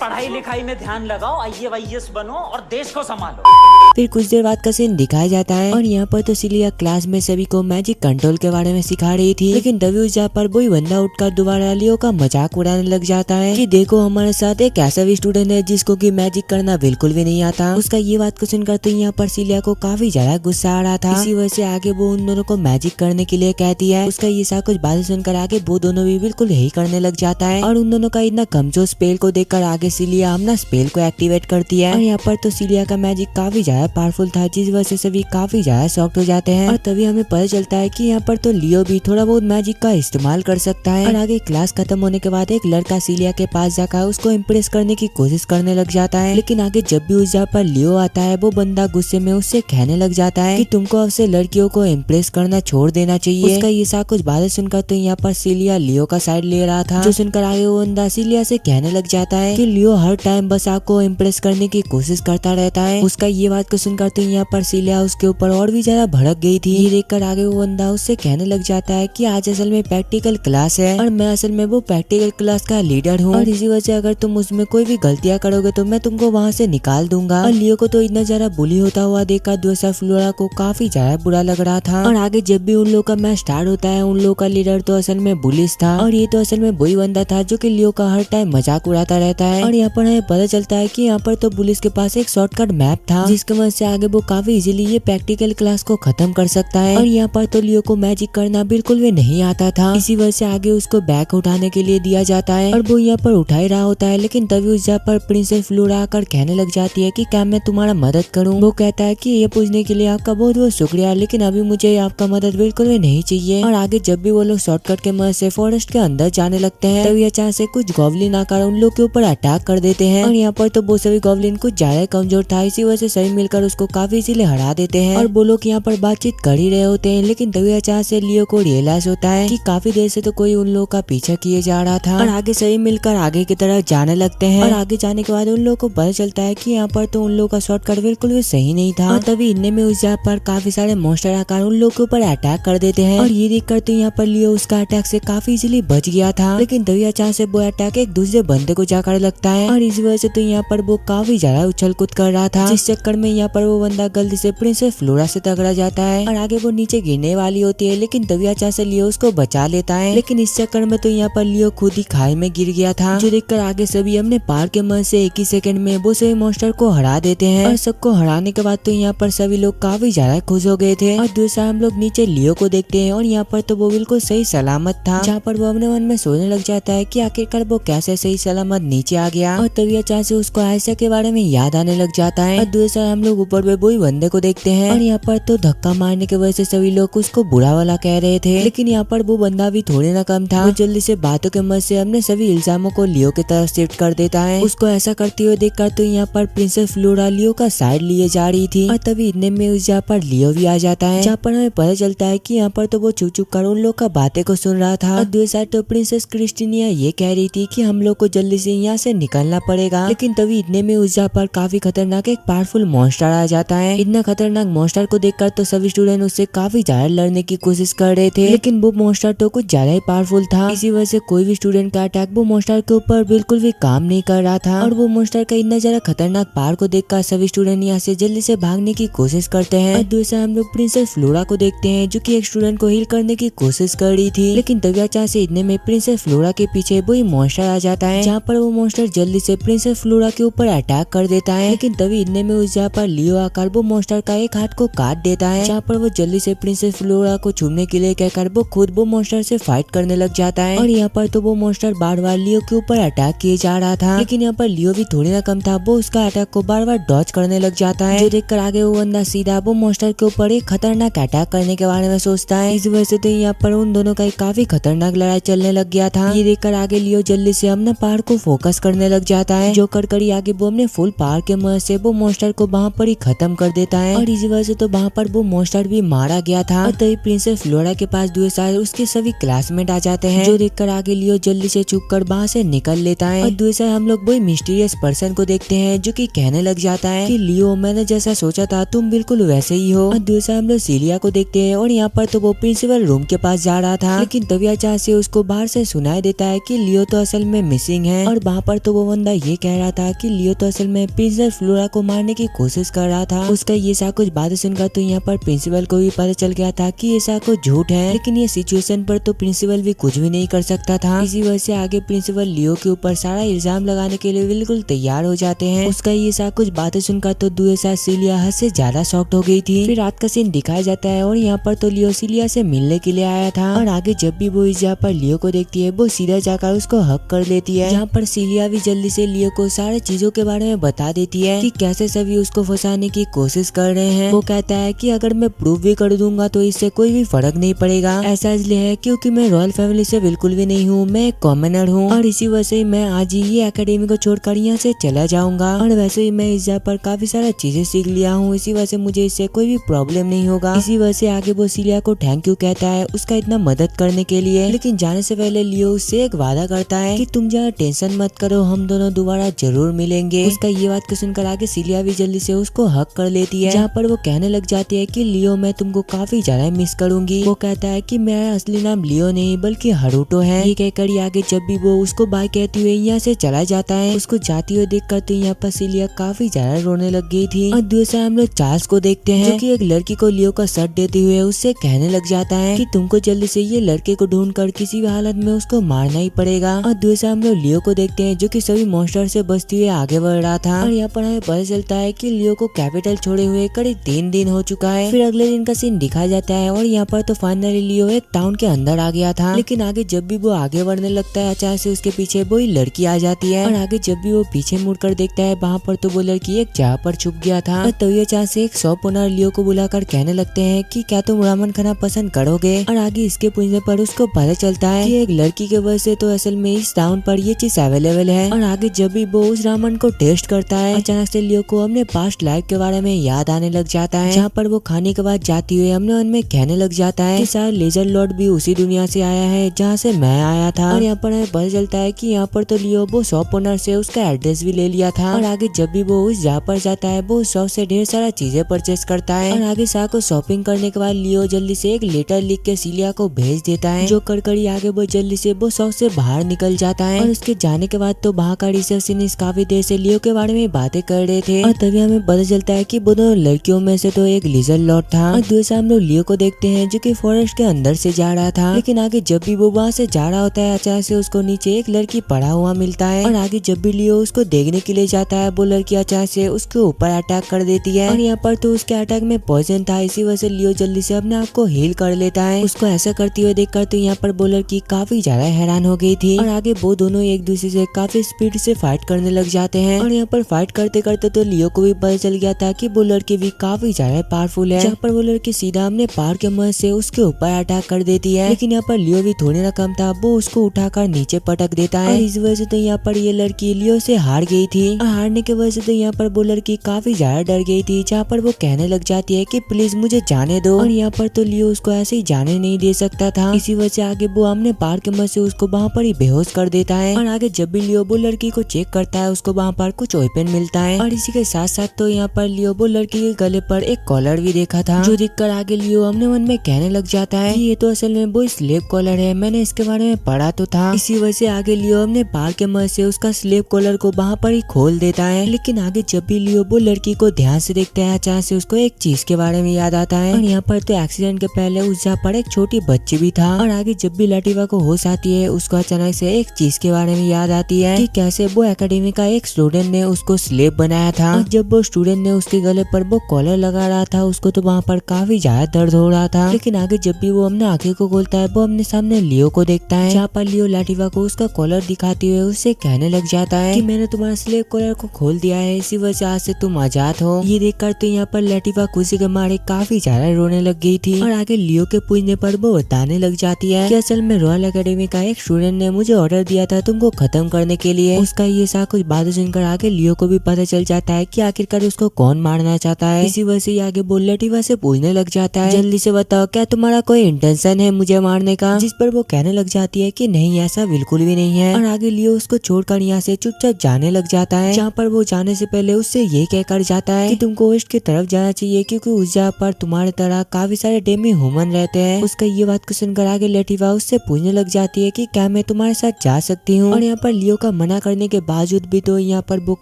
B: पढ़ाई लिखाई में ध्यान लगाओ, IAS बनो और देश को संभालो।
A: फिर कुछ देर बाद का सीन दिखाया जाता है और यहाँ पर तो सिलिया क्लास में सभी को मैजिक कंट्रोल के बारे में सिखा रही थी। लेकिन तभी उस जगह पर वही बंदा उठकर दोबारा लियो का मजाक उड़ाने लग जाता है कि देखो हमारे साथ एक ऐसा भी स्टूडेंट है जिसको कि मैजिक करना बिल्कुल भी नहीं आता। उसका ये बात को सुनकर तो यहाँ पर सिलिया को काफी ज्यादा गुस्सा आ रहा था। इसी वजह से आगे वो उन दोनों को मैजिक करने के लिए कहती है। उसका ये सब कुछ बातें सुनकर आगे वो दोनों भी बिल्कुल यही करने लग जाता है। और उन दोनों का इतना कमजोर स्पेल को देखकर आगे सिलिया अपना स्पेल को एक्टिवेट करती है। और यहाँ पर तो सिलिया का मैजिक काफी ज्यादा पावरफुल था, जिस वजह से सभी काफी ज्यादा शॉक्ड हो जाते हैं। और तभी हमें पता चलता है कि यहाँ पर तो लियो भी थोड़ा बहुत मैजिक का इस्तेमाल कर सकता है। और आगे क्लास खत्म होने के बाद एक लड़का सिलिया के पास जाकर उसको इम्प्रेस करने की कोशिश करने लग जाता है। लेकिन आगे जब भी उस जगह पर लियो आता है वो बंदा गुस्से में उससे कहने लग जाता है कि तुमको अब से लड़कियों को इम्प्रेस करना छोड़ देना चाहिए। उसका ये सब कुछ बातें सुनकर तो यहाँ पर सिलिया लियो का साइड ले रहा था, जो सुनकर आगे वो बंदा सिलिया से कहने लग जाता है कि लियो हर टाइम बस आपको इम्प्रेस करने की कोशिश करता रहता है। उसका ये बात को सुनकर तो यहाँ पर सिलिया उसके ऊपर और भी ज्यादा भड़क गई थी। ये देखकर आगे वो बंदा उससे कहने लग जाता है कि आज असल में प्रैक्टिकल क्लास है और मैं असल में वो प्रैक्टिकल क्लास का लीडर हूँ और इसी वजह से अगर तुम उसमें कोई भी गलतियां करोगे तो मैं तुमको वहाँ से निकाल दूंगा। और लियो को तो इतना ज्यादा बुली होता हुआ देखकर दूसरा फ्लोरा को काफी ज्यादा बुरा लग रहा था। और आगे जब भी उन लोग का मैच स्टार्ट होता है उन लोग का लीडर तो असल में बुलिस था और ये तो असल में वही बंदा था जो कि लियो का हर टाइम मजाक उड़ाता रहता है। और यहाँ पर हमें पता चलता है कि यहाँ पर तो पुलिस के पास एक शॉर्टकट मैप था जिसकी मदद से आगे वो काफी इजीली ये प्रैक्टिकल क्लास को खत्म कर सकता है। और यहाँ पर तो लियो को मैजिक करना बिल्कुल भी नहीं आता था, इसी वजह से आगे उसको बैग उठाने के लिए दिया जाता है और वो यहाँ पर उठा ही रहा होता है। लेकिन तभी उस जगह पर प्रिंसेस फ्लोरा आकर कहने लग जाती है कि क्या मैं तुम्हारा मदद करूँ। वो कहता है कि ये पूछने के लिए आपका बहुत बहुत शुक्रिया, लेकिन अभी मुझे आपका मदद बिल्कुल भी नहीं चाहिए। और आगे जब भी वो लोग शॉर्टकट के मदद से फॉरेस्ट के अंदर जाने लगते हैं तभी अचानक से कुछ गॉब्लिन आकर उन लोग के ऊपर अटैक कर देते हैं। और यहाँ पर तो वो सभी गॉब्लिन कुछ ज्यादा कमजोर था, इसी वजह से सभी मिलकर उसको काफी इसीलिए हरा देते हैं। और वो लोग यहाँ पर बातचीत कर ही रहे होते हैं, लेकिन तभी अचानक से लियो को रियलाइज होता है कि काफी देर से तो कोई उन लोग का पीछा किए जा रहा था। और आगे सभी मिलकर आगे की तरफ जाने लगते हैं। और आगे जाने के बाद उन लोग को पता चलता है कि यहाँ पर तो उन लोग का शॉर्टकट बिल्कुल भी सही नहीं था। और तभी इतने में उस जगह पर काफी सारे मॉन्स्टर आकर उन लोग के ऊपर अटैक कर देते हैं। और ये देखकर तो यहाँ पर लियो उसका अटैक से काफी इजीली बच गया था, लेकिन तभी अचानक से वो अटैक एक दूसरे बंदे को जाकर लगता है। और इस वजह से तो यहाँ पर वो काफी ज्यादा उछल कूद कर रहा था, जिस चक्कर में यहाँ पर वो बंदा गलती से प्रिंसेस फ्लोरा से टकरा जाता है और आगे वो नीचे गिरने वाली होती है। लेकिन तभी अचानक से लियो उसको बचा लेता है, लेकिन इस चक्कर में तो यहाँ पर लियो खुद ही खाई में गिर गया था, जो देखकर आगे सभी अपने पार के मदद से एक ही सेकंड में वो सभी मॉन्स्टर को हरा देते हैं। और सबको हराने के बाद तो यहाँ पर सभी लोग काफी ज्यादा खुश हो गए थे। और दूसरा हम लोग नीचे लियो को देखते हैं और यहाँ पर तो वो बिल्कुल सही सलामत था, जहाँ पर वो अपने मन में सोचने लग जाता है कि आखिरकार वो कैसे सही सलामत नीचे आ गया। और तभी अचानक से उसको आयशा के बारे में याद आने लग जाता है। और दूसरा हम लोग ऊपर में वही बंदे को देखते हैं और यहाँ पर तो धक्का मारने की वजह से सभी लोग उसको बुरा वाला कह रहे थे, लेकिन यहाँ पर वो बंदा भी थोड़े ना कम था। वो जल्दी से बातों के मदद से अपने सभी इल्जामों को लियो की तरफ शिफ्ट कर देता है। उसको ऐसा करते हुए देखकर तो यहाँ पर प्रिंसेस फ्लोरा लियो का साइड लिए जा रही थी और तभी इतने में उस जगह पर लियो भी आ जाता है, जहाँ पर हमें पता चलता है कि यहाँ पर तो वो चुप चुप कर उन लोग का बातें को सुन रहा था। और दूसरा तो प्रिंसेस क्रिस्टीनिया ये कह रही थी कि हम लोग को जल्दी से यहाँ से निकलना पड़ेगा। लेकिन तभी इतने में उस जगह पर काफी खतरनाक एक पावरफुल मॉन्स्टर आ जाता है। इतना खतरनाक मॉन्स्टर को देखकर तो सभी स्टूडेंट उससे काफी ज्यादा लड़ने की कोशिश कर रहे थे, लेकिन वो मॉन्स्टर तो कुछ ज्यादा ही पावरफुल था। इसी वजह से कोई भी स्टूडेंट का अटैक वो मॉन्स्टर के ऊपर बिल्कुल भी काम नहीं कर रहा था। और वो मॉन्स्टर का इतना ज्यादा खतरनाक पावर को देखकर सभी स्टूडेंट यहाँ से जल्दी से भागने की कोशिश करते हैं। और दूसरा हम लोग प्रिंसेस फ्लोरा को देखते हैं, जो कि एक स्टूडेंट को हील करने की कोशिश कर रही थी, लेकिन तभी अचानक से इतने में प्रिंसेस फ्लोरा के पीछे वही मॉन्स्टर आ जाता है, जहाँ पर वो मॉन्स्टर जल्दी से प्रिंसेस फ्लोरा के ऊपर अटैक कर देता है। लेकिन तभी इतने में उस जगह पर लियो आकर वो मॉन्स्टर का एक हाथ को काट देता है, जहाँ पर वो जल्दी से प्रिंसेस फ्लोरा को छूने के लिए कहकर वो खुद वो मॉन्स्टर से फाइट करने लग जाता है। और यहाँ पर तो वो मॉन्स्टर बार बार लियो के ऊपर अटैक किए जा रहा था, लेकिन यहाँ पर लियो भी थोड़ी ना कम था, वो उसका अटैक को बार बार डॉज करने लग जाता है, जो देखकर आगे वो बंदा सीधा वो मॉन्स्टर के ऊपर पर एक खतरनाक अटैक करने के बारे में सोचता है। इस वजह से तो यहाँ पर उन दोनों का एक काफी खतरनाक लड़ाई चलने लग गया था। ये देखकर आगे लियो जल्दी से अपना पावर को फोकस करने लग जाता है, जो कर आगे वो अपने फुल पावर के मदद से वो मॉन्स्टर को वहाँ पर ही खत्म कर देता है। और इसी वजह से तो वहाँ पर वो मॉन्स्टर भी मारा गया था। और तभी प्रिंसेस फ्लोरा के पास दुएसार उसके सभी क्लासमेट आ जाते हैं, जो देखकर आगे लियो जल्दी से छुप कर वहाँ से निकल लेता है। और दुएसार हम लोग वही मिस्टीरियस पर्सन को देखते हैं, जो कि कहने लग जाता है कि लियो मैंने जैसा सोचा था तुम बिल्कुल वैसे ही हो। और दुएसार हम लोग सीलिया को देखते हैं, और यहाँ पर तो वो प्रिंसिपल रूम के पास जा रहा था, लेकिन तभी अचानक से उसको बाहर से सुनाई देता है कि लियो तो असल में मिसिंग है। और वहाँ पर तो वो बंदा ये कह रहा था कि लियो तो असल में प्रिंसेस फ्लोरा को मारने की कोशिश कर रहा था। उसका ये सा कुछ बातें सुनकर तो यहाँ पर प्रिंसिपल को भी पता चल गया था कि ऐसा कुछ झूठ है, लेकिन ये सिचुएशन पर तो प्रिंसिपल भी कुछ भी नहीं कर सकता था। इसी वजह से आगे प्रिंसिपल लियो के ऊपर सारा इल्जाम लगाने के लिए बिल्कुल तैयार हो जाते हैं। उसका ये सा कुछ बातें सुनकर तो दुएसार सिलिया हद से ज्यादा शॉक्ड हो गई थी। फिर रात का सीन दिखाया जाता है, और यहाँ पर तो लियो सिलिया से मिलने के लिए आया था। और आगे जब भी वो इस जगह पर लियो को देखती है, वो सीधा जाकर उसको हक कर लेती है। यहाँ पर सिलिया भी जल्दी से लियो को सारे चीजों के बारे में बता देती है कि कैसे सभी उसको फंसाने की कोशिश कर रहे हैं। वो कहता है कि अगर मैं प्रूफ भी कर दूंगा तो इससे कोई भी फर्क नहीं पड़ेगा। ऐसा इसलिए है क्योंकि मैं रॉयल फैमिली से बिल्कुल भी नहीं हूँ, मैं एक कॉमनर हूँ, और इसी वजह से मैं आज ही ये एकेडमी को छोड़कर यहाँ से चला जाऊंगा। और वैसे ही मैं इस जगह पर काफी सारा चीजें सीख लिया हूँ, इसी वजह से मुझे इससे कोई भी प्रॉब्लम नहीं होगा। इसी वजह से आगे वो सिलिया को थैंक यू कहता है उसका इतना मदद करने के लिए। लेकिन जाने से पहले लियो उससे एक वादा करता है कि तुम जरा टेंशन मत करो, हम दोनों दोबारा जरूर मिलेंगे। उसका ये बात को सुनकर आगे सिलिया भी जल्दी से उसको हक कर लेती है, जहाँ पर वो कहने लग जाती है कि लियो मैं तुमको काफी ज्यादा मिस करूंगी। वो कहता है कि मेरा असली नाम लियो नहीं बल्कि हरुटो है। ये कहकर आगे जब भी वो उसको बाय कहती हुए यहाँ से चला जाता है, उसको जाती हुए देखकर तो यहाँ पर सिलिया काफी ज्यादा रोने लग गई थी। और दूसरा हम लोग चार्ल्स को देखते हैं, जो कि एक लड़की को लियो का शर्ट देते हुए उससे कहने लग जाता है कि तुमको जल्दी से ये लड़के को ढूंढ कर किसी भी हालत में उसको मारना ही पड़ेगा। और दूसरा हम लोग लियो को देखते हैं, जो कि सभी मॉन्स्टर से बचते हुए आगे बढ़ रहा था। और यहाँ पर हमें पता चलता है कि लियो को कैपिटल छोड़े हुए करीब 3 दिन हो चुका है। फिर अगले दिन का सीन दिखाया जाता है, और यहाँ पर तो फाइनली लियो एक टाउन के अंदर आ गया था। लेकिन आगे जब भी वो आगे बढ़ने लगता है, अचानक से उसके पीछे वही लड़की आ जाती है। और आगे जब भी वो पीछे मुड़कर देखता है, वहाँ पर तो वो लड़की एक जगह पर छुप गया था। और तभी अचानक से एक शॉप ओनर लियो को बुलाकर कहने लगते हैं कि क्या तुम रामन खाना पसंद करोगे। और आगे इसके पूछने पर उसको पता चलता है कि एक लड़की के वजह से तो असल में इस टाउन पर ये चीज अवेलेबल है। और आगे जब भी वो उस रामन को टेस्ट करता है, अचानक से लियो को अपने पास्ट लाइफ के बारे में याद आने लग जाता है, जहाँ पर वो खाने के बाद जाती हुई अपने मन में कहने लग जाता है कि शायद लेजर लॉर्ड भी उसी दुनिया से आया है जहाँ से मैं आया था। और यहाँ पर हमें पता चलता है कि यहाँ पर तो लियो वो शॉप ओनर से उसका एड्रेस भी ले लिया था। और आगे जब भी वो उस जगह पर जाता है, वो शॉप से ढेर सारा चीजें परचेस करता है। और आगे शाह को शॉपिंग करने के बाद लियो जल्दी से एक लेटर लिख के सिलिया को भेज देता है, जो कर आगे वो जल्दी से वो शॉप से बाहर निकल जाता है। और उसके जाने के बाद तो वहाँ का रिसेप्शनिस्ट काफी देर से लियो के बारे में बातें कर रहे थे। और तभी हमें पता चलता है कि वो दोनों लड़कियों में से तो एक लेजर लॉर्ड था। और दूसरा हम लोग लियो को देखते हैं, जो कि फॉरेस्ट के अंदर से जा रहा था। लेकिन आगे जब भी वो वहाँ से जा रहा होता है, अचानक से उसको नीचे एक लड़की पड़ा हुआ मिलता है। और आगे जब भी लियो उसको देखने के लिए जाता है, वो लड़की अचानक से उसके ऊपर अटैक कर देती है। और यहाँ पर तो उसके अटैक में पॉइजन था, इसी वजह से लियो जल्दी से अपने आप को हील कर लेता है। उसको ऐसा करते हुए देखकर तो यहाँ पर वो लड़की काफी ज्यादा हैरान हो गई थी। और आगे वो दोनों एक दूसरे से काफी स्पीड से फाइट करने लग जाते हैं। और यहाँ पर फाइट करते करते तो लियो को भी पता चल गया था कि वो लड़की भी काफी ज्यादा पावरफुल है, जहाँ पर वो लड़की सीधा अपने पावर के मदद से उसके ऊपर अटैक कर देती है। लेकिन यहाँ पर लियो भी थोड़ी ना कम था, वो उसको उठाकर नीचे पटक देता है। और इस वजह से तो यहाँ पर ये लड़की लियो से हार गई थी। और हारने की वजह से तो यहाँ पर वो लड़की काफी ज्यादा डर गई थी, जहाँ पर वो कहने लग जाती है कि प्लीज मुझे जाने दो। और यहाँ पर तो लियो उसको ऐसे ही जाने नहीं दे सकता था, इसी वजह से आगे वो अपने पावर के मदद से उसको वहाँ पर ही बेहोश कर देता है। और आगे जब भी लियो वो लड़की को चेक करता है, उसको वहाँ पर कुछ वेपन मिलता है। और इसी के साथ साथ तो यहाँ पर लियो वो लड़की के गले पर एक कॉलर भी देखा था, जो देखकर आगे लियो अपने मन में कहने लग जाता है कि ये तो असल में वो स्लेव कॉलर है, मैंने इसके बारे में पढ़ा तो था। इसी वजह से आगे लियो अपने पावर के मदद से उसका स्लेव कॉलर को वहाँ पर ही खोल देता है। लेकिन आगे जब भी लियो वो लड़की को ध्यान से देखता है, अचानक से उसको एक चीज के बारे में याद आता है। और यहाँ पर तो एक्सीडेंट के पहले उस जगह पर एक छोटी बच्ची भी था। और आगे जब भी लाटीवा को होश आती है, उसको अचानक से एक चीज के बारे में याद आती है कि कैसे वो एकेडमी का एक स्टूडेंट ने उसको स्लेव बनाया था। और जब वो स्टूडेंट ने उसके गले पर वो कॉलर लगा रहा था, उसको तो वहाँ पर काफी ज्यादा दर्द हो रहा था। लेकिन आगे जब भी वो अपने आंखें को खोलता है, वो अपने सामने लियो को देखता है, जहाँ पर लियो लाटीवा को उसका कॉलर दिखाते हुए उससे कहने लग जाता है कि मैंने तुम्हारा स्लेव कॉलर को खोल दिया है, इसी वजह से आज से तुम आजाद हो। ये देखकर तो यहाँ पर लाटीवा खुशी के मारे काफी ज्यादा रोने लग गई थी। और आगे लियो के पूछने पर वो बताने लग जाती है कि असल में रॉयल एकेडमी का एक स्टूडेंट ने मुझे ऑर्डर दिया था तुमको खत्म करने के लिए। उसका ये सा कुछ बातें सुनकर आगे लियो को भी पता चल जाता है कि आखिरकार उसको कौन मारना चाहता है। इसी वजह से आगे वो लटीवा से पूछने लग जाता है, जल्दी से बताओ क्या तुम्हारा कोई इंटेंशन है मुझे मारने का। जिस पर वो कहने लग जाती है कि नहीं ऐसा बिल्कुल भी नहीं है। और आगे लियो उसको छोड़कर यहाँ से चुपचाप जाने लग जाता है, जहाँ पर वो जाने से पहले उससे ये कहकर जाता है कि तुमको वेस्ट की तरफ जाना चाहिए क्योंकि उस जगह पर तुम्हारे तरह काफी सारे डेमी ह्यूमन रहते हैं। उसका ये बात को सुनकर आगे लटीवा उससे पूछने लग जाती है कि क्या मैं तुम्हारे साथ जा सकती हूँ। और यहाँ पर लियो का मना करने के बावजूद भी तो यहाँ पर वो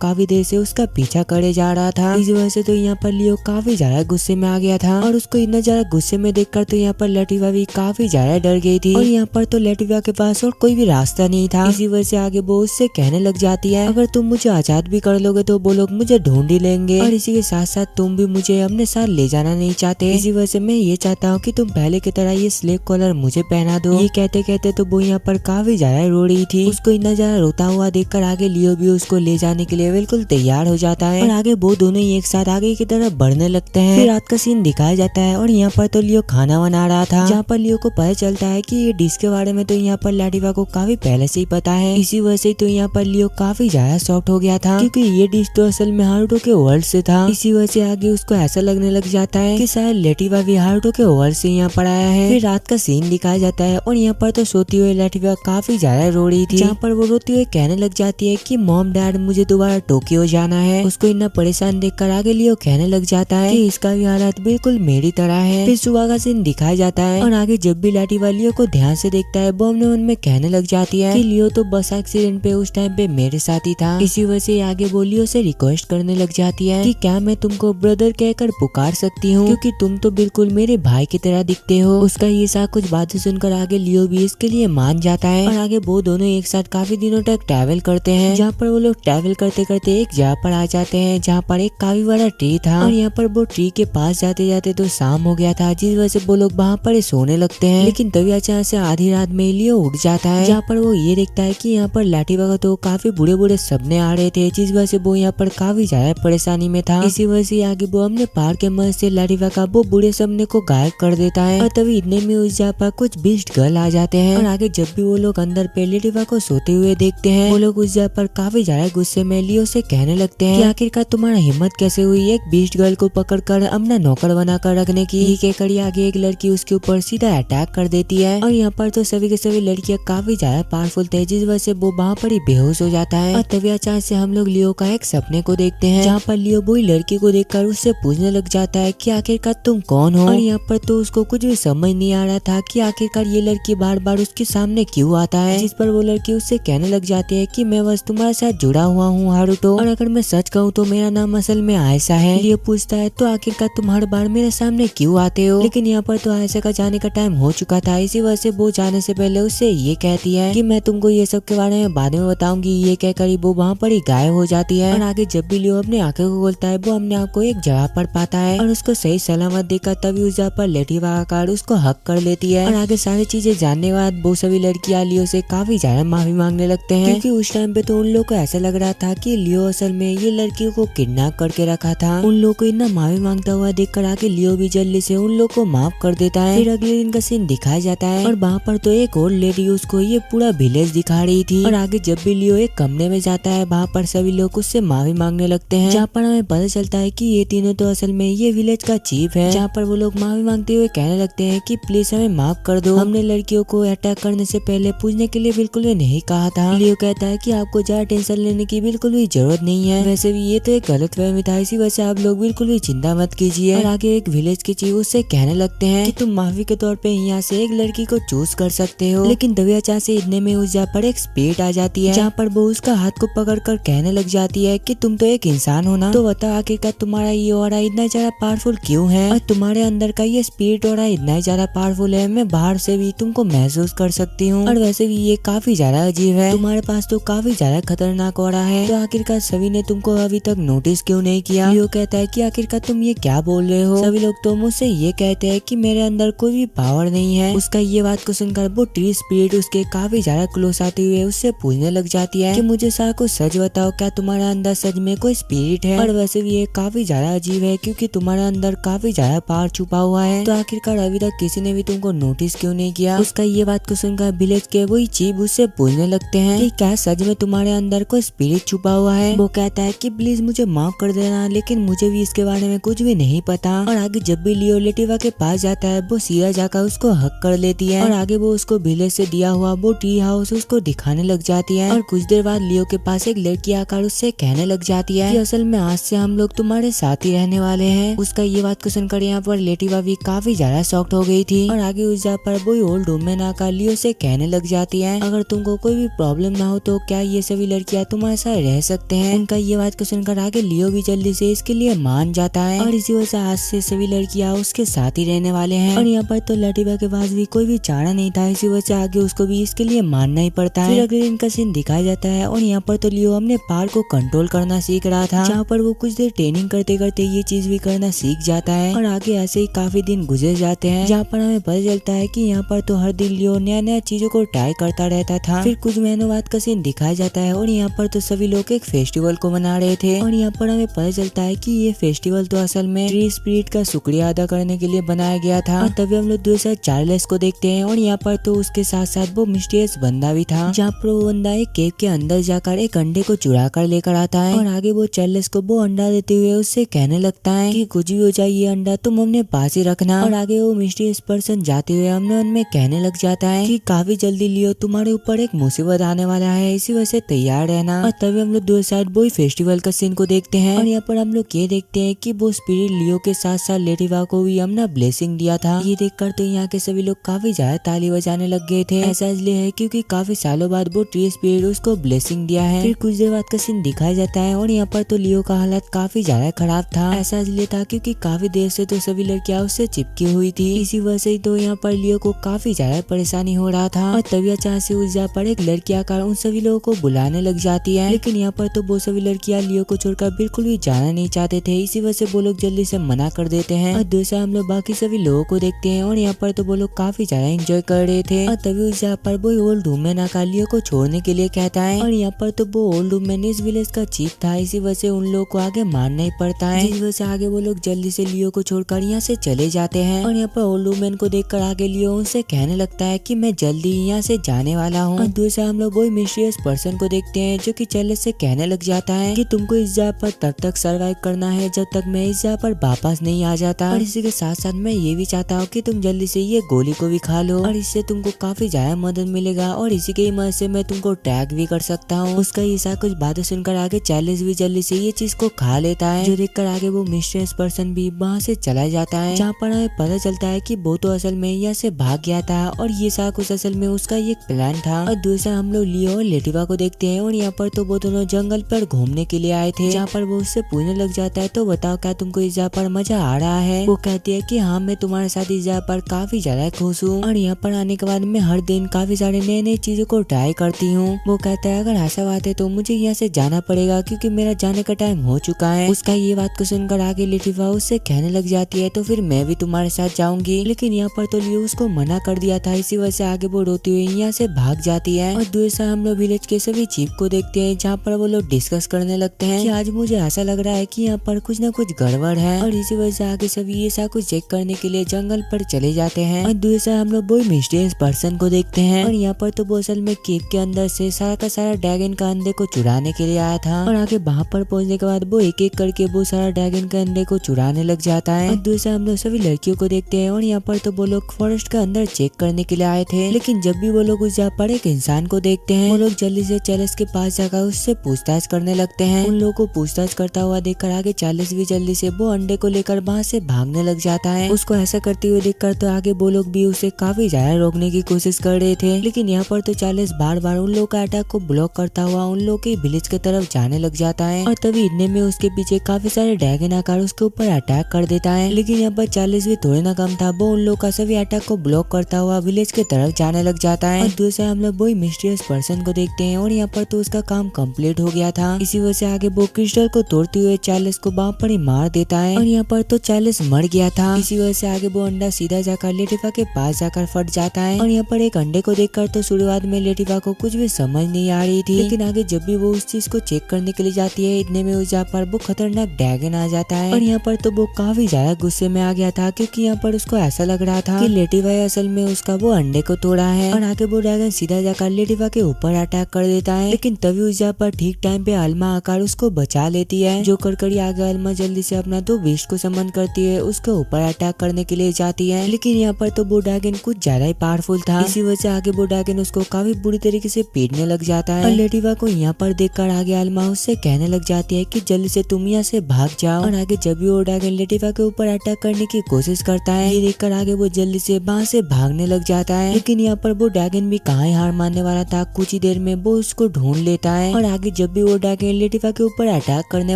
A: काफी देर से उसका पीछा करे जा रहा था। इस वजह से तो यहाँ पर लियो काफी ज्यादा गुस्से में आ गया था। और उसको इतना ज्यादा गुस्से में देखकर तो यहाँ पर लटीवा भी काफी ज्यादा डर गई थी। और यहाँ पर तो लटीवा के पास और कोई भी रास्ता नहीं था। इसी वजह से आगे वो उससे कहने लग जाती है, अगर तुम मुझे आजाद भी कर लोगे तो वो लोग मुझे ढूंढ ही लेंगे। और इसी के साथ साथ तुम भी मुझे अपने साथ ले जाना नहीं चाहते। इसी वजह से मैं ये चाहता हूँ कि तुम पहले की तरह ये स्लेव कॉलर मुझे पहना दो। ये कहते कहते तो वो यहाँ पर काफी ज्यादा रो रही थी। उसको इतना ज्यादा रोता हुआ देखकर आगे लियो भी उसको ले जाने के लिए बिल्कुल तैयार हो जाता है। और आगे वो दोनों ही एक साथ आगे की तरफ बढ़ने लगते हैं। फिर रात का सीन दिखाया जाता है और यहाँ पर तो लियो खाना बना रहा था, जहाँ पर लियो को पता चलता है कि ये डिश के बारे में तो यहाँ पर लटीवा को काफी पहले से ही पता है। इसी वजह से तो यहाँ पर लियो काफी ज्यादा शॉक्ड हो गया था क्योंकि ये डिश तो असल में हारुतो के वर्ल्ड से था। इसी वजह से आगे उसको ऐसा लगने लग जाता है कि शायद लटीवा भी हारुतो के वर्ल्ड से यहाँ पर आया है। फिर रात का सीन दिखाया जाता है और यहाँ पर तो सोती हुई लटीवा काफी ज्यादा रो रही थी, जहाँ पर वो रोती हुई कहने लग जाती है कि मॉम डैड मुझे दोबारा टोक्यो जाना है। उसको इतना परेशान देखकर आगे लियो कहने लग जाता है कि इसका भी हालत बिल्कुल मेरी तरह है। फिर सुबह का सीन दिखाया जाता है और आगे जब भी लटीवा लियो को ध्यान से देखता है वो अपने मन में कहने लग जाती है कि लियो तो बस एक्सीडेंट पे उस टाइम पे मेरे साथ ही था। इसी वजह से आगे वो लियो से रिक्वेस्ट करने लग जाती है कि क्या मैं तुमको ब्रदर कहकर पुकार सकती हूँ क्योंकि तुम तो बिल्कुल मेरे भाई की तरह दिखते हो। उसका ये सा कुछ बातें सुनकर आगे लियो भी इसके लिए मान जाता है। और आगे वो दोनों एक साथ काफी दिनों तक ट्रैवल करते हैं, जहाँ पर वो लोग ट्रैवल करते करते एक जगह पर आ जाते हैं जहाँ पर एक काफी बड़ा ट्री था। और यहाँ पर वो ट्री के पास जाते जाते तो शाम हो गया था, जिस वजह से वो लोग वहाँ पर सोने लगते हैं। लेकिन तभी अचानक से आधी रात में लियो उठ जाता है, जहाँ पर वो ये देखता है कि यहाँ पर लटीवा को तो काफी बुरे बुरे सपने आ रहे थे, जिस वजह से वो यहाँ पर काफी ज्यादा परेशानी में था। इसी वजह से आगे वो अपने पार के मदद से लटीवा का वो बुरे सपने को गायब कर देता है। और तभी इतने में उस जगह पर कुछ बीस्ट गर्ल आ जाते हैं। और आगे जब भी वो लोग अंदर पे लटीवा को सोते हुए देखते हैं, वो लोग उस जगह पर काफी ज्यादा गुस्से में लियो से कहने लगते हैं कि आखिरकार तुम्हारा हिम्मत कैसे हुई एक बीस्ट गर्ल को पकड़कर अपना नौकर बनाकर रखने की। ये कहकर आगे एक लड़की उसके ऊपर सीधा अटैक कर देती है। और यहाँ पर तो सभी के सभी लड़कियां काफी ज्यादा पावरफुल थे, जिस वजह से वो वहाँ पर ही बेहोश हो जाता है। और तभी अचानक से हम लोग लियो का एक सपने को देखते हैं, जहाँ पर लियो वही लड़की को देखकर उससे पूछने लग जाता है कि आखिरकार तुम कौन हो। और यहाँ पर तो उसको कुछ भी समझ नहीं आ रहा था कि आखिरकार ये लड़की बार बार उसके सामने क्यों आता है। जिस पर वो लड़की उससे कहने लग जाती है कि मैं बस तुम्हारे साथ जुड़ा हुआ हूँ हारुतो, और अगर मैं सच कहूँ तो मेरा नाम असल में आयशा है। लियो पूछता है तो आखिरकार तुम हर बार मेरे सामने क्यों आते हो। लेकिन यहाँ पर तो आयशा का जाने का टाइम हो चुका था, इसी वजह से वो जाने से पहले उससे ये कहती है कि मैं तुमको ये सब के बारे में बाद में बताऊंगी। ये कहकर वो वहाँ पर ही गायब हो जाती है। और आगे जब भी लियो अपने आंखें को खोलता है वो अपने आप को एक जगह पर पाता है और उसको सही सलामत देखकर तभी उस जगह पर लटीवा का कार्ड उसको हक कर लेती है। और आगे सारी चीजें जानने के बाद वो सभी लड़कियां लियो से काफी ज्यादा माफी मांगने लगते हैं, क्योंकि उस टाइम पे तो उन लोगों को ऐसा लग रहा था कि लियो असल में ये लड़कियों को किडनैप करके रखा था। उन लोगों को इतना माफी मांगता हुआ देखकर आगे लियो भी जल्दी से उन लोगों को माफ कर देता है। फिर अगले दिन का सीन दिखाया जाता है और वहाँ पर तो एक और लेडी उसको ये पूरा विलेज दिखा रही थी। और आगे जब भी लियो एक कमरे में जाता है वहाँ पर सभी लोग उससे माफी मांगने लगते हैं, जहाँ पर हमें पता चलता है कि ये तीनों तो असल में ये विलेज का चीफ है। जहाँ पर वो लोग माफी मांगते हुए कहने लगते हैं कि प्लीज हमें माफ कर दो, हमने लड़कियों को अटैक करने से पहले पूछने के लिए बिल्कुल भी नहीं कहा था। लियो कहता है कि आपको ज्यादा टेंशन लेने की बिल्कुल भी जरूरत नहीं है, वैसे भी ये तो एक गलत फहमी था, इसी वजह से आप लोग बिल्कुल भी चिंता मत कीजिए। और आगे एक विलेज के चीफ उससे कहने लगते हैं कि तुम माफी के तौर पे यहाँ से एक लड़की को चूज कर सकते हो। लेकिन तभी अचानक से इतने में उस जगह पर एक स्पिरिट आ जाती है, जहाँ पर वो उसका हाथ को पकड़कर कहने लग जाती है कि तुम तो एक इंसान हो ना, तो बताओ आखिरकार तुम्हारा ये ऑरा इतना ज्यादा पावरफुल क्यों है, और तुम्हारे अंदर का ये स्पिरिट ऑरा इतना ज्यादा पावरफुल है, मैं बाहर से भी तुमको महसूस कर सकती हूँ। और वैसे भी ये काफी ज्यादा अजीब है, तुम्हारे पास तो काफी ज्यादा खतरनाक ऑरा है, तो आखिरकार सभी ने तुमको अभी तक नोटिस क्यों नहीं किया। लियो कहता है कि आखिरकार तुम ये क्या बोल रहे हो, सभी लोग तो मुझसे ये कहते हैं कि मेरे अंदर कोई भी पावर नहीं है। उसका ये बात को सुनकर वो ट्री स्पिरिट उसके काफी ज्यादा क्लोज आते हुए उससे पूछने लग जाती है कि मुझे सारा कुछ सच बताओ, क्या तुम्हारे अंदर सच में कोई स्पिरिट है। और वैसे भी ये काफी ज्यादा अजीब है, क्योंकि तुम्हारे तुम्हारे अंदर काफी ज्यादा पावर छुपा हुआ है, तो आखिरकार अभी तक किसी ने भी तुमको नोटिस क्यों नहीं किया। उसका ये बात को सुनकर विलेज के वही चीफ उससे पूछने लगते हैं कि क्या सच में तुम्हारे अंदर कोई स्पिरिट छुपा हुआ है। वो कहता है कि प्लीज मुझे माफ कर देना, लेकिन मुझे भी इसके बारे में कुछ भी नहीं पता। और आगे जब भी लियो लेटिवा के पास जाता है वो सीधा जाकर उसको हक कर लेती है और आगे वो उसको विलेज से दिया हुआ वो ट्री हाउस उसको दिखाने लग जाती है। और कुछ देर बाद लियो के पास एक लड़की आकर उससे कहने लग जाती है कि असल में आज से हम लोग तुम्हारे साथ ही रहने वाले हैं। उसका ये बात को सुनकर यहाँ पर लेटिवा भी काफी ज्यादा शॉक्ड हो गई थी। और आगे उस जगह पर वो ओल्ड वुमेन आकर लियो से कहने लग जाती है अगर तुमको कोई भी प्रॉब्लम ना हो तो क्या ये सभी लड़कियां तुम्हारे साथ रह सकते हैं। उनका ये बात को सुनकर आगे लियो भी जल्दी से इसके लिए मान जाता है और इसी वजह से आज से सभी लड़कियां उसके साथ ही रहने वाले हैं। और यहाँ पर तो लेटिवा के पास भी कोई भी चारा नहीं था, इसी वजह से आगे उसको भी इसके लिए मानना ही पड़ता है। फिर अगले दिन का सीन दिखाया जाता है और यहाँ पर तो लियो अपने पार को कंट्रोल करना सीख रहा था, जहाँ पर वो कुछ देर ट्रेनिंग करते करते ये चीज भी करना सीख जाता है। और आगे ऐसे ही काफी दिन गुजर जाते हैं, जहाँ पर हमें पता चलता है कि यहाँ पर तो हर दिन लियो नया नया चीजों को ट्राई करता रहता था। फिर कुछ महीनों बाद का सीन दिखाया जाता है और यहाँ पर तो सभी लोग एक फेस्टिवल को मना रहे थे। और यहाँ पर हमें पता चलता है कि ये फेस्टिवल तो असल में ट्री स्पिरिट का शुक्रिया अदा करने के लिए बनाया गया था। और तभी हम लोग दूसरा चार्लेस को देखते हैं और यहाँ पर तो उसके साथ साथ वो मिस्टीरियस बंदा भी था, जहाँ पर वो बंदा एक केव के अंदर जाकर एक अंडे को चुरा कर लेकर आता है। और आगे वो चार्लेस को वो अंडा देते हुए उससे कहने लगता है कि कुछ भी हो जाए ये अंडा तुम अपने पास ही रखना। और आगे वो मिस्टीरियस पर्सन जाते हुए हमने उनमें कहने लग जाता है कि काफी जल्दी लियो तुम्हारे ऊपर एक मुसीबत आने वाला है, इसी वजह से तैयार रहना। और तभी हम लोग दूसरी साइड वो फेस्टिवल का सीन को देखते हैं और यहाँ पर हम लोग ये देखते हैं कि वो स्पिरिट लियो के साथ साथ लेटिवा को भी हमने ब्लेसिंग दिया था। ये देखकर तो यहाँ के सभी लोग काफी ज्यादा ताली बजाने लग गए थे। ऐसा इसलिए है क्योंकि काफी सालों बाद वो ट्री स्पिरिट उसको ब्लेसिंग दिया है। फिर कुछ देर बाद का सीन दिखाया जाता है और यहाँ पर तो लियो का हालत काफी ज्यादा खराब था। ऐसा इसलिए था क्योंकि काफी देर से तो सभी लड़कियां उससे चिपकी हुई थी, इसी वजह से तो यहाँ पर लियो को काफी ज्यादा परेशानी हो रहा था। और तभी अचानक से उस जगह पर एक लड़की आकर उन सभी लोगों को बुलाने लग जाती है, लेकिन यहाँ पर तो वो सभी लड़कियां लियो को छोड़कर बिल्कुल भी जाना नहीं चाहते थे, इसी वजह से वो लोग जल्दी से मना कर देते हैं। और दूसरा हम लोग बाकी सभी लोगों को देखते हैं और यहाँ पर तो वो लोग काफी ज्यादा एंजॉय कर रहे थे। और तभी उस जगह पर वो ओल्ड वुमेन आकर लियो को छोड़ने के लिए कहता है और यहाँ पर तो वो ओल्ड वुमेन इस विलेज का चीफ था, इसी वजह से उन लोगों को आगे मारना ही पड़ता है, जिस वजह से आगे वो लोग जल्दी से लियो को छोड़कर यहाँ से चले जाते हैं। और यहाँ पर ओल्ड वुमेन को देखकर आगे लियो उनसे कहने लगता है कि मैं जल्दी यहाँ से जाने वाला हूँ। और दूसरा हम लोग वही मिस्टीरियस पर्सन को देखते हैं जो कि चार्लेस से कहने लग जाता है कि तुमको इस जगह पर तब तक सरवाइव करना है जब तक मैं इस जगह पर वापस नहीं आ जाता। और इसी के साथ साथ मैं ये भी चाहता हूँ कि तुम जल्दी से ये गोली को भी खा लो और इससे तुमको काफी ज्यादा मदद मिलेगा और इसी के मदद से मैं तुमको टैग भी कर सकता हूँ। उसका ऐसा कुछ बातें सुनकर आगे चार्लेस भी जल्दी से ये चीज को खा लेता है, जो देखकर आगे वो मिस्टीरियस पर्सन भी वहाँ से चला जाता है, जहाँ पर हमें पता चलता है कि वो तो असल में यहाँ से भाग गया था और ये सारा कुछ असल में उसका एक प्लान था। और दूसरा हम लोग लियो और लेटिवा को देखते हैं और यहाँ पर तो वो दोनों जंगल पर घूमने के लिए आए थे, जहाँ पर वो उससे पूछने लग जाता है तो बताओ क्या तुमको इस जगह पर मजा आ रहा है। वो कहती है कि हाँ मैं तुम्हारे साथ इस जगह पर काफी ज्यादा खुश हूँ और यहाँ पर आने के बाद मैं हर दिन काफी सारे नए नए चीजों को ट्राई करती हूँ। वो कहता है अगर ऐसा बात है तो मुझे यहाँ से जाना पड़ेगा क्योंकि मेरा जाने का टाइम हो चुका है। उसका ये बात को सुनकर आगे लेटिवा उससे कहने लग जाती है तो फिर मैं भी तुम्हारे साथ जाऊंगी, लेकिन यहाँ पर तो लियो उसको मना कर दिया था, इसी वजह से आगे वो रोती हुई यहाँ से भाग जाती है। और दूसरा हम लोग विलेज के सभी चीफ को देखते हैं, जहाँ पर वो लोग डिस्कस करने लगते हैं कि आज मुझे ऐसा लग रहा है कि यहाँ पर कुछ न कुछ गड़बड़ है और इसी वजह से आगे सभी ये सब कुछ चेक करने के लिए जंगल पर चले जाते हैं। और दूसरा हम लोग वो मिस्टीरियस पर्सन को देखते हैं और यहाँ पर तो वो असल में केव के अंदर से सारा का सारा ड्रैगन का अंडे को चुराने के लिए आया था और आगे वहाँ पर पहुँचने के बाद वो एक एक करके वो सारा ड्रैगन के अंडे को चुराने लग जाता है। और दूसरा हम लोग सभी लड़कियों को देखते हैं और यहाँ पर तो वो लोग फॉरेस्ट के अंदर चेक करने के लिए आए थे, लेकिन जब भी वो लोग उस जगह पर एक इंसान को देखते हैं वो लोग जल्दी से चार्लेस के पास जाकर उससे पूछताछ करने लगते हैं। उन लोगों को पूछताछ करता हुआ देखकर आगे चार्लेस भी जल्दी से वो अंडे को लेकर वहाँ से भागने लग जाता है। उसको ऐसा करते हुए देखकर तो आगे वो लोग भी उसे काफी ज्यादा रोकने की कोशिश कर रहे थे, लेकिन यहाँ पर तो चार्लेस बार बार उन लोगों का अटैक को ब्लॉक करता हुआ उन लोगों के विलेज की तरफ जाने लग जाता है। और तभी इतने में उसके पीछे काफी सारे ड्रैगन आकर उसके ऊपर अटैक कर देता है, लेकिन यहाँ पर चार्लेस भी थोड़े ना कम था, वो उन लोगों का सभी अटैक को ब्लॉक करता हुआ विलेज की तरफ जाने लग जाता है। और दूसरा हम लोग वही मिस्टीरियस पर्सन को देखते हैं और यहाँ पर तो उसका काम कंप्लीट हो गया था, इसी वजह से आगे वो क्रिस्टल को तोड़ते हुए चार्लेस को वहाँ पर ही मार देता है और यहाँ पर तो चार्लेस मर गया था। इसी वजह से आगे वो अंडा सीधा जाकर लेटिवा के पास जाकर फट जाता है और यहाँ पर एक अंडे को देखकर तो शुरुआत में लेटिवा को कुछ भी समझ नहीं आ रही थी, लेकिन आगे जब भी वो उस चीज को चेक करने के लिए जाती है इतने में उस जगह पर वो खतरनाक ड्रैगन आ जाता है और यहाँ यहाँ पर तो वो काफी ज्यादा गुस्से में आ गया था, क्योंकि यहाँ पर उसको ऐसा लग रहा था कि लेटिवा असल में उसका वो अंडे को तोड़ा है। और आगे वो ड्रैगन सीधा जाकर लेटिवा के ऊपर अटैक कर देता है, लेकिन तभी उस जगह पर ठीक टाइम पे अल्मा आकर उसको बचा लेती है। जो करकड़ी आगे अल्मा जल्दी से अपना दो बीस्ट को समन करती है, उसके ऊपर अटैक करने के लिए जाती है, लेकिन यहाँ पर तो वो ड्रैगन कुछ ज्यादा ही पावरफुल था। इसी वजह से आगे वो ड्रैगन उसको काफी बुरी तरीके से पीटने लग जाता है। और लेटिवा को यहाँ पर देखकर आगे अल्मा उससे कहने लग जाती है कि जल्दी से तुम यहाँ से भाग जाओ। और आगे जब भी वो ड्रैगन लेटिवा के ऊपर अटैक करने की कोशिश करता है, ये देखकर आगे वो जल्दी से वहाँ से भागने लग जाता है, लेकिन यहाँ पर वो ड्रैगन भी कहाँ हार मानने वाला था। कुछ ही देर में वो उसको ढूंढ लेता है। और आगे जब भी वो ड्रैगन लेटिवा के ऊपर अटैक करने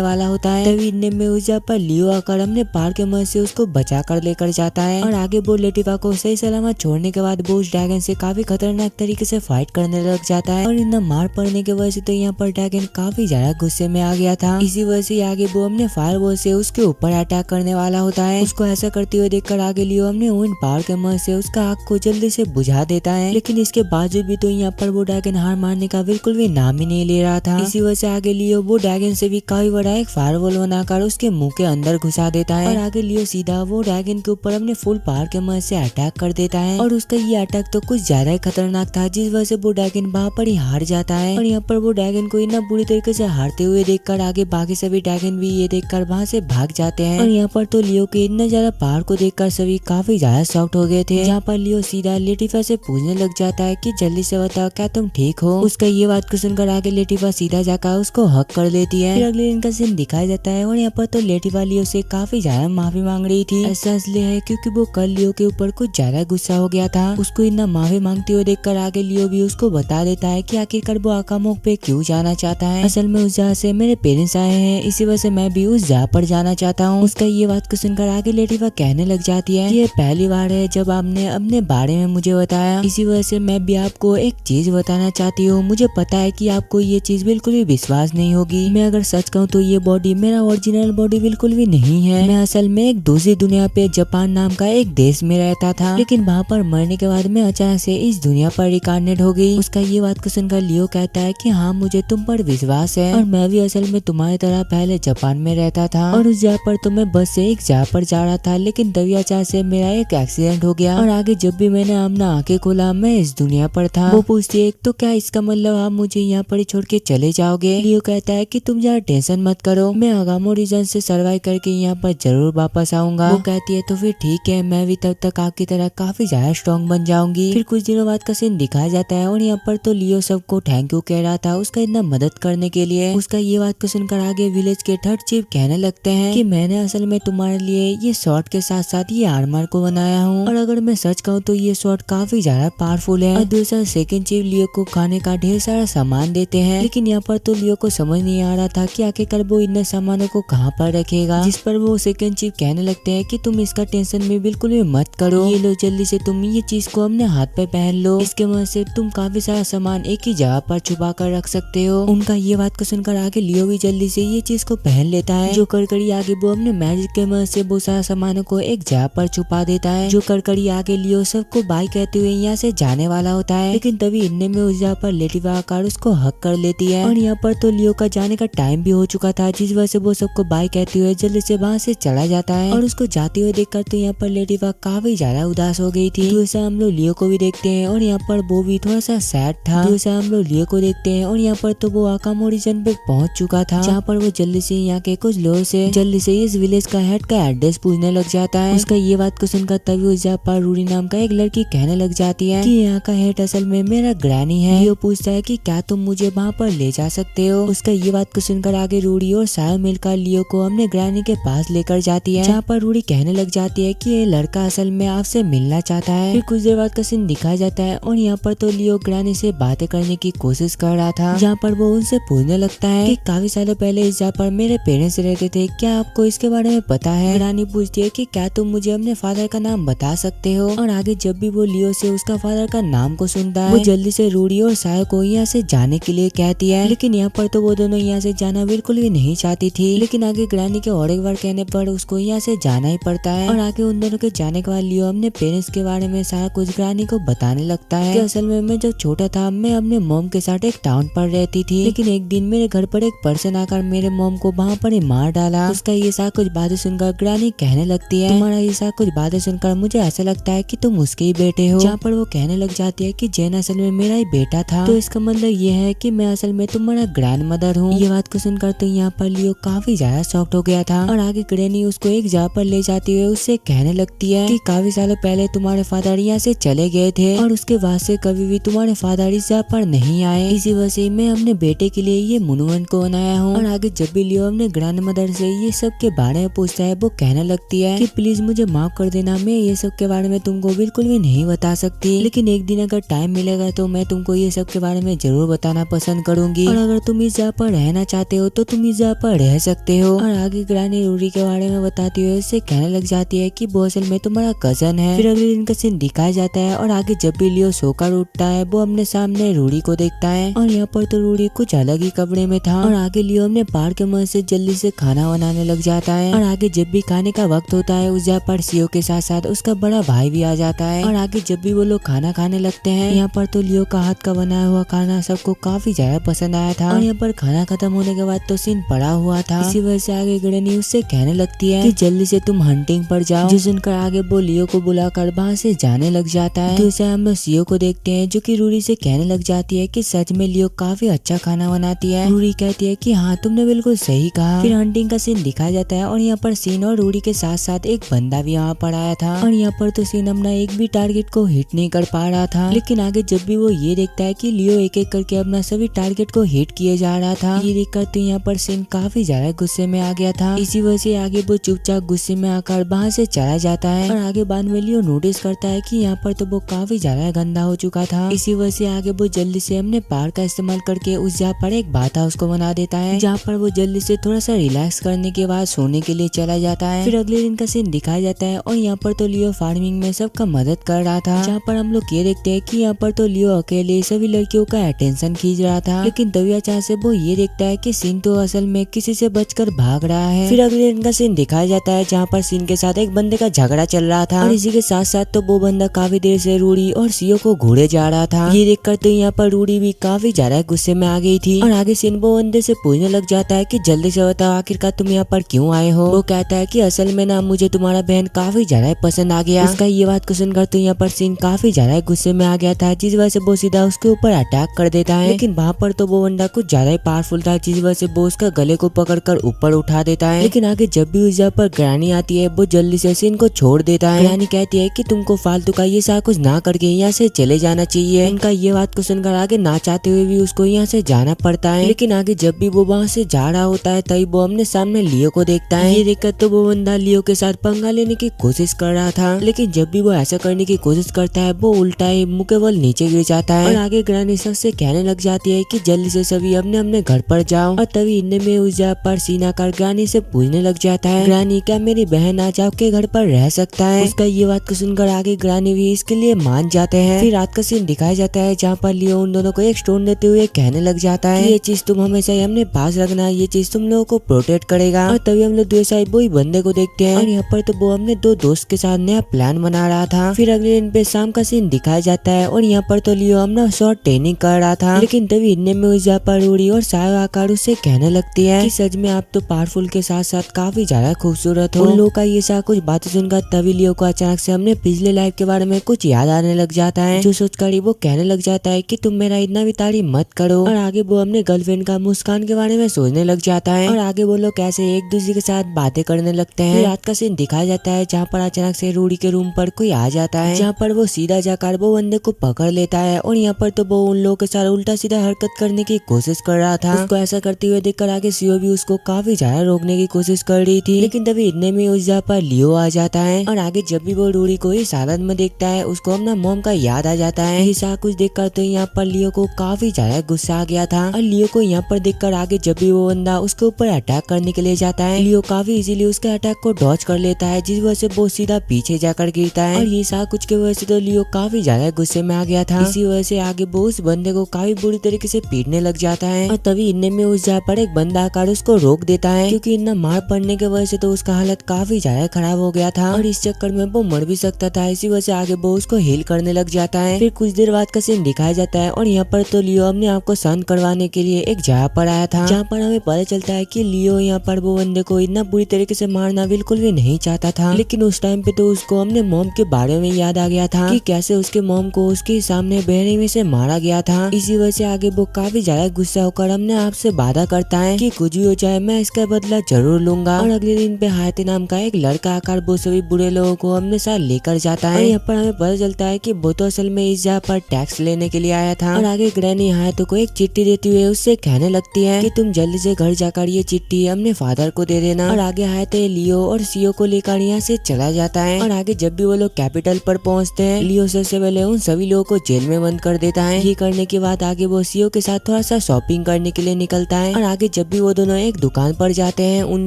A: वाला होता है, तभी इतने में उस जगह पर लियो आकर अपने पार के मदद से उसको बचा कर लेकर जाता है। और आगे वो लेटिवा को सही सलामत छोड़ने के बाद वो उस ड्रैगन से काफी खतरनाक तरीके से फाइट करने लग जाता है। और इतना मार पड़ने की वजह से तो यहाँ पर ड्रैगन काफी ज्यादा गुस्से में आ गया था। इसी वजह से आगे वो अपने फायरबॉल से उसके ऊपर अटैक करने वाला होता है। उसको ऐसा करते हुए देखकर आगे लियो अपने विंड पावर के मदद से उसका आग को जल्दी से बुझा देता है, लेकिन इसके बावजूद भी तो यहाँ पर वो ड्रैगन हार मारने का बिल्कुल भी नाम ही नहीं ले रहा था। इसी वजह से आगे लियो वो ड्रैगन से भी काफी बड़ा एक फायरवॉल बनाकर उसके मुंह के अंदर घुसा देता है। और आगे लियो सीधा वो ड्रैगन के ऊपर अपने फुल पावर के मदद से अटैक कर देता है। और उसका ये अटैक तो कुछ ज्यादा ही खतरनाक था, जिस वजह से वो ड्रैगन वहाँ पर ही हार जाता है। और यहाँ पर वो ड्रैगन को इतना बुरी तरीके से हारते हुए देखकर आगे बाकी सभी ड्रैगन भी ये देखकर वहाँ से भाग जाते हैं। और यहाँ पर तो लियो के इतना ज्यादा पावर को देखकर सभी काफी ज्यादा शॉक्ड हो गए थे। जहाँ पर लियो सीधा लेटिवा से पूछने लग जाता है कि जल्दी से बताओ क्या तुम ठीक हो। उसका ये बात को सुनकर आगे लेटिवा सीधा जाकर उसको हक कर लेती है। फिर अगले दिन का सीन दिखाया जाता है और यहाँ पर तो लेटिवा लियो से काफी ज्यादा माफी मांग रही थी। ऐसा इसलिए है क्योंकि वो कल लियो के ऊपर कुछ ज्यादा गुस्सा हो गया था। उसको इतना माफी मांगते हुए देखकर आगे लियो भी उसको बता देता है कि आखिरकार वो आकामोक पे क्यों जाना चाहता है। असल में उस जगह से मेरे पेरेंट्स आए हैं, इसी वजह से मैं भी उस जगह पर जाना चाहता हूँ। उसका ये बात को सुनकर आगे लेटिवा कहने लग जाती है ये पहली बार है जब आपने अपने बारे में मुझे बताया, इसी वजह से मैं भी आपको एक चीज बताना चाहती हूँ। मुझे पता है कि आपको ये चीज बिल्कुल भी विश्वास नहीं होगी। मैं अगर सच कहूँ तो ये बॉडी मेरा ओरिजिनल बॉडी बिल्कुल भी नहीं है। मैं असल में एक दूसरी दुनिया पे जापान नाम का एक देश में रहता था, लेकिन वहाँ पर मरने के बाद मैं अचानक से इस दुनिया पर रिकार्नेट हो गई। उसका ये बात को सुनकर लियो कहता है कि हाँ मुझे तुम पर विश्वास है, और मैं भी असल में तुम्हारी तरह पहले जापान में रहता था। और उस जगह पर तो मैं बस से एक जगह पर जा रहा था, लेकिन तभी अचानक से मेरा एक एक्सीडेंट हो गया। और आगे जब भी मैंने अपना आंखें खोला मैं इस दुनिया पर था। वो पूछती है तो क्या इसका मतलब आप मुझे यहाँ पर ही छोड़ के चले जाओगे। लियो कहता है कि तुम ज्यादा टेंशन मत करो, मैं आगामो रीजन से सर्वाइव करके यहाँ पर जरूर वापस आऊंगा। वो कहती है तो फिर ठीक है, मैं भी तब तक आपकी तरह काफी ज्यादा स्ट्रॉन्ग बन जाऊंगी। फिर कुछ दिनों बाद का सीन दिखाया जाता है और यहाँ पर तो लियो सबको थैंक यू कह रहा था उसका इतना मदद करने के लिए। उसका ये बात को सुनकर आगे विलेज के थर्ड चीफ कहने लगते हैं कि मैंने असल में तुम्हारे लिए ये शॉर्ट के साथ साथ ये आर्मर को बनाया हूँ, और अगर मैं सच कहूँ तो ये शॉर्ट काफी ज्यादा पावरफुल है। और दूसरा सेकंड चीफ लियो को खाने का ढेर सारा सामान देते हैं, लेकिन यहाँ पर तो लियो को समझ नहीं आ रहा था कि आखिरकार वो इतने सामानों को कहाँ पर रखेगा। जिस पर वो सेकंड चीफ कहने लगते हैं कि तुम इसका टेंशन में बिल्कुल भी मत करो, ये लो जल्दी से तुम ये चीज को अपने हाथ पे पहन लो, इसके मदद से तुम काफी सारा सामान एक ही जगह पर छुपा कर रख सकते हो। उनका ये बात को सुनकर आगे लियो भी जल्दी से ये चीज को पहन लेता है। जो करकड़ी आगे वो अपने मैजिक के मदद से वो सारा सामानों को एक जगह पर छुपा देता है। जो करकड़ी आगे लियो सबको बाय कहते हुए यहाँ से जाने वाला होता है, लेकिन तभी इनने में उस जगह पर लेटिवा आकर उसको हक कर लेती है। और यहाँ पर तो लियो का जाने का टाइम भी हो चुका था, जिस वजह से वो सबको बाय कहते हुए जल्दी से वहाँ से चला जाता है। और उसको जाते हुए देखकर तो यहाँ पर लेटिवा काफी ज्यादा उदास हो गई थी। दूसरा हम लोग लियो को भी देखते हैं और यहाँ पर वो भी थोड़ा सा सैड था। दूसरा हम लोग लियो को देखते हैं और यहाँ पर तो वो आकामो रीजन पे पहुंच चुका था, जहाँ पर वो जल्दी से यहाँ के कुछ लोगों से जल्दी से इस विलेज का हेड का एड्रेस पूछने लग जाता है। उसका ये बात को सुनकर तभी उस जगह पर रूडी नाम का एक लड़की कहने लग जाती है कि यहाँ का हेड असल में मेरा ग्रैनी है। लियो पूछता है कि क्या तुम मुझे वहाँ पर ले जा सकते हो। उसका ये बात को सुनकर आगे रूडी और साया मिलकर लियो को अपने ग्रैनी के पास लेकर जाती है, जहाँ पर रूडी कहने लग जाती है कि ये लड़का असल में आपसे मिलना चाहता है। फिर कुछ देर बाद का सीन दिखाया जाता है और यहाँ पर तो लियो ग्रैनी से बातें करने की कोशिश कर रहा था, जहाँ पर वो उनसे पूछने लगता है कि काफी सालों पहले इस जगह पर मेरे पेरेंट्स रहते थे, क्या आपको इसके बारे में पता है। ग्रैनी पूछती है कि क्या तुम मुझे अपने फादर का नाम बता सकते हो। और आगे जब भी वो लियो से उसका फादर का नाम को सुनता है, वो जल्दी से रूडी और साया को यहाँ से जाने के लिए कहती है, लेकिन यहाँ पर तो वो दोनों यहाँ से जाना बिल्कुल भी नहीं चाहती थी। लेकिन आगे ग्रैनी के और एक बार कहने पर उसको यहाँ से जाना ही पड़ता है। और आगे उन दोनों के जाने के बाद लियो अपने पेरेंट्स के बारे में सारा कुछ ग्रैनी को बताने लगता है कि असल में मैं जब छोटा था मैं अपने मॉम के साथ एक टाउन पर रहती थी, लेकिन एक दिन मेरे घर पर एक पर्सन आकर मेरे मॉम को वहाँ पर ही मार डाला। उसका ये सारा कुछ बातें सुनकर ग्रानी कहने लगती है, तुम्हारा ये सारा कुछ बातें सुनकर मुझे ऐसा लगता है कि तुम उसके ही बेटे हो। जहाँ पर वो कहने लग जाती है कि जैन असल में मेरा ही बेटा था, तो इसका मतलब ये है कि मैं असल में तुम्हारा ग्रैंड मदर हूँ। ये बात को सुनकर तो यहाँ पर लियो काफी ज्यादा शॉक्ड हो गया था और आगे ग्रैनी उसको एक जगह पर ले जाती हुए उससे कहने लगती है कि काफी सालों पहले तुम्हारे फादर यहाँ से चले गए थे और उसके बाद से कभी भी तुम्हारे फादर इस जगह पर नहीं आए। इसी वजह से मैं अपने बेटे के लिए ये मोन्यूमेंट को बनाया हूँ। और आगे जब भी लियो अपने ग्रैंड मदर से ये सब के बारे में पूछता है, वो कहने लगती है कि प्लीज मुझे माफ कर देना, मैं ये सब के बारे में तुमको बिल्कुल भी नहीं बता सकती, लेकिन एक दिन अगर टाइम मिलेगा तो मैं तुमको ये सब के बारे में जरूर बताना पसंद करूंगी। और अगर तुम इस जगह पर रहना चाहते हो तो तुम इस जगह पर रह सकते हो। और आगे ग्रानी रूडी के बारे में बताती हुए उससे कहने लग जाती है कि वो असल में तुम्हारा कजन है। फिर अगले दिन का सीन दिखाया जाता है और आगे जब भी लियो सोकर उठता है वो अपने सामने रूडी को देखता है और यहाँ पर तो रूडी कुछ अलग ही कपड़े में था। और आगे लियो अपने पार्क के मदद से जल्दी से खाना बनाने लग जाता है। और आगे जब भी खाने का वक्त होता है उस जगह पर सीओ के साथ साथ उसका बड़ा भाई भी आ जाता है। और आगे जब भी वो लोग खाना खाने लगते हैं यहाँ पर तो लियो का हाथ का बनाया हुआ खाना सबको काफी ज्यादा पसंद आया था। और यहाँ पर खाना खत्म होने के बाद तो सीन पड़ा हुआ था। इसी वजह से आगे ग्रैनी उससे कहने लगती है कि जल्दी से तुम हंटिंग पर जाओ। जो सुनकर आगे वो लियो को बुलाकर वहाँ से जाने लग जाता है। तो इसे हम सीओ को देखते हैं जो कि रूडी से कहने लग जाती है कि सच में लियो काफी अच्छा खाना बनाती है। रूडी कहती है कि हाँ तुमने बिल्कुल सही कहा। फिर हंटिंग का सीन दिखाया जाता है और यहाँ पर सीन और रूडी के साथ साथ एक बंदा भी यहाँ पर आया था। और यहाँ पर तो सीन अपना एक भी टारगेट को हिट नहीं कर पा रहा था, लेकिन आगे जब भी वो ये देखता है कि लियो एक एक करके अपना सभी टारगेट को हिट किए जा रहा था, ये देखकर तो यहाँ पर सीन काफी ज्यादा गुस्से में आ गया था। इसी वजह से आगे वो चुपचाप गुस्से में आकर वहाँ से चला जाता है। और आगे बाद में लियो नोटिस करता है कि यहाँ पर तो वो काफी ज्यादा गंदा हो चुका था। इसी वजह से आगे वो जल्दी से अपने पावर का इस्तेमाल करके उस जगह पर एक बात हाउस को बना देता है, जहाँ पर वो जल्दी से थोड़ा सा रिलैक्स करने के बाद सोने के लिए चला जाता है। फिर अगले दिन का सीन दिखाया जाता है और यहाँ पर तो लियो फार्मिंग में सबका मदद कर रहा था, जहाँ पर हम लोग ये देखते हैं कि यहाँ पर तो लियो अकेले सभी लड़कियों का अटेंशन खींच रहा था। लेकिन तभी अचानक से वो ये देखता है कि सीन तो असल में किसी से बचकर भाग रहा है। फिर अगले दिन का सीन दिखाया जाता है जहाँ पर सीन के साथ एक बंदे का झगड़ा चल रहा था और इसी के साथ साथ तो वो बंदा काफी देर से रूडी और सीओ को घूरे जा रहा था। ये देखकर तो यहाँ पर रूडी भी काफी ज्यादा गुस्से में आ गई थी। और आगे सीन वो बंदे से पूछने लग जाता है कि जल्दी से बताओ आखिरकार तुम यहाँ पर क्यों आए हो। वो कहता है कि असल में ना मुझे तुम्हारा बहन काफी ज्यादा पसंद आ गया। उसका ये बात को सुनकर तो यहाँ पर सीन काफी ज्यादा गुस्से में आ गया था, जिस वजह से वो सीधा उसके ऊपर अटैक कर देता है। लेकिन वहाँ पर तो वो बंदा कुछ ज्यादा ही पावरफुल था, जिस वजह से वो उसका गले को पकड़कर ऊपर उठा देता है। लेकिन आगे जब भी उस जगह पर ग्रानी आती है वो जल्दी से सीन को छोड़ देता है। ग्रानी कहती है कि तुमको फालतू का ये सारा कुछ ना करके यहाँ से चले जाना चाहिए। उनका ये बात को सुनकर आगे ना चाहते हुए भी उसको यहाँ से जाना पड़ता है। लेकिन आगे जब भी वो वहाँ से जा रहा होता है तभी वो अपने सामने लियो को देखता है। ये देखकर तो वो बंदा लियो के साथ पंगा लेने की कोशिश कर रहा था, लेकिन जब भी वो ऐसा करने की कोशिश करता है वो उल्टा ही मुंह के बल नीचे गिर जाता है। और आगे ग्रानी सबसे कहने लग जाती है कि जल्दी से सभी अपने अपने घर पर जाओ। और तभी इतने में उस जगह पर सीना कर ग्रानी से पूछने लग जाता है, ग्रानी क्या मेरी बहन आज आपके घर पर रह सकता है। उसका ये बात को सुनकर आगे ग्रानी भी इसके लिए मान जाते हैं। फिर रात का सीन दिखाया जाता है जहाँ पर लियो उन दोनों को एक स्टोन देते हुए कहने लग जाता है ये चीज तुम हमेशा ही अपने पास रखना, ये चीज तुम लोगों को प्रोटेक्ट करेगा। और तभी हम लोग दूसरी साइड वो ही बंदे को देखते हैं और यहाँ पर तो वो अपने दो दोस्त के साथ नया प्लान बना रहा था। फिर अगले दिन पे शाम का सीन दिखाया जाता है और यहाँ पर तो लियो अपना शॉर्ट ट्रेनिंग कर रहा था। लेकिन तभी इतने में उस जगह पर रूडी और सायो आकर उससे कहने लगती है कि सच में आप तो पावरफुल के साथ साथ काफी ज्यादा खूबसूरत हो। उन लोगों का ये सारा कुछ बातें सुनकर तभी लियो को अचानक से अपने पिछले लाइफ के बारे में कुछ याद आने लग जाता है, जो सोचकर वो कहने लग जाता है कि तुम मेरा इतना भी तारीफ मत करो। और आगे वो अपने गर्लफ्रेंड का मुस्कान के बारे में सोचने लग जाता है और आगे वो लोग कैसे एक दूसरे के साथ बातें करने लगते हैं। रात का सीन दिखाया जाता है जहाँ पर अचानक से रूडी के रूम पर कोई आ जाता है, जहाँ पर वो सीधा जाकर वो बंदे को पकड़ लेता है। और यहाँ पर तो वो उन लोगों के साथ उल्टा सीधा हरकत करने की कोशिश कर रहा था। उसको ऐसा करते हुए देखकर आगे सीओ भी उसको काफी ज्यादा रोकने की कोशिश कर रही थी, लेकिन तभी इतने में उस जगह पर लियो आ जाता है। और आगे जब भी वो रूडी को इस हालत में देखता है उसको अपना मॉम का याद आ जाता है। ये सारा कुछ देखकर तो यहाँ पर लियो को काफी ज्यादा गुस्सा आ गया था। और लियो को यहाँ पर देखकर आगे जब भी वो बंदा उसके ऊपर अटैक करने के लिए जाता है लियो काफी इजीली उसके अटैक को डॉज कर लेता है, जिस वजह से वो सीधा पीछे जाकर गिरता है। और ये सारा कुछ की वजह से तो लियो काफी ज्यादा गुस्से में आ गया था। इसी वजह से आगे वो उस बंदे को काफी बुरी तरीके से पीटने लग जाता है। और तभी इतने में उस जगह पर एक बंदा आकर उसको रोक देता है, क्योंकि इतना मार पड़ने की वजह से तो उसका हालत काफी ज्यादा खराब हो गया था और इस चक्कर में वो मर भी सकता था। इसी वजह से आगे वो उसको हील करने लग जाता है। फिर कुछ देर बाद का सीन दिखाया जाता है और यहाँ पर तो लियो अपने आप को शांत करवाने के लिए एक जगह पर आया था, जहाँ पर हमें पता चलता है कि लियो यहाँ पर वो बंदे को इतना बुरी तरीके से मारना बिल्कुल भी नहीं चाहता था, लेकिन उस टाइम पे तो उसको अपने मॉम के बारे में याद आ गया था कि कैसे उसके मॉम को उसके सामने बेरहमी से मारा गया था। इसी वजह से आगे वो काफी ज्यादा गुस्सा होकर अपने आप से वादा करता है कि कुछ भी हो जाए मैं इसका बदला जरूर लूंगा। और अगले दिन पे हायते नाम का एक लड़का आकर वो सभी बुरे लोगों को अपने साथ लेकर जाता है। यहाँ पर हमें पता चलता है कि वो तो असल में इस जगह पर टैक्स लेने के लिए आया था। और आगे ग्रैनी हायतो को एक चिट्ठी देती हुए उससे कहने लगती है कि तुम जल्दी से घर जाकर ये चिट्ठी अपने फादर को दे देना। और आगे हायते लियो और सीओ को लेकर यहाँ से चला जाता है। और आगे जब भी वो लोग कैपिटल पर पहुँचते हैं, लियो सबसे पहले उन सभी लोगों को जेल में बंद कर देता है। ये करने के बाद आगे वो सीओ के साथ थोड़ा सा शॉपिंग करने के लिए निकलता है। और आगे जब भी वो दोनों एक दुकान पर जाते हैं, उन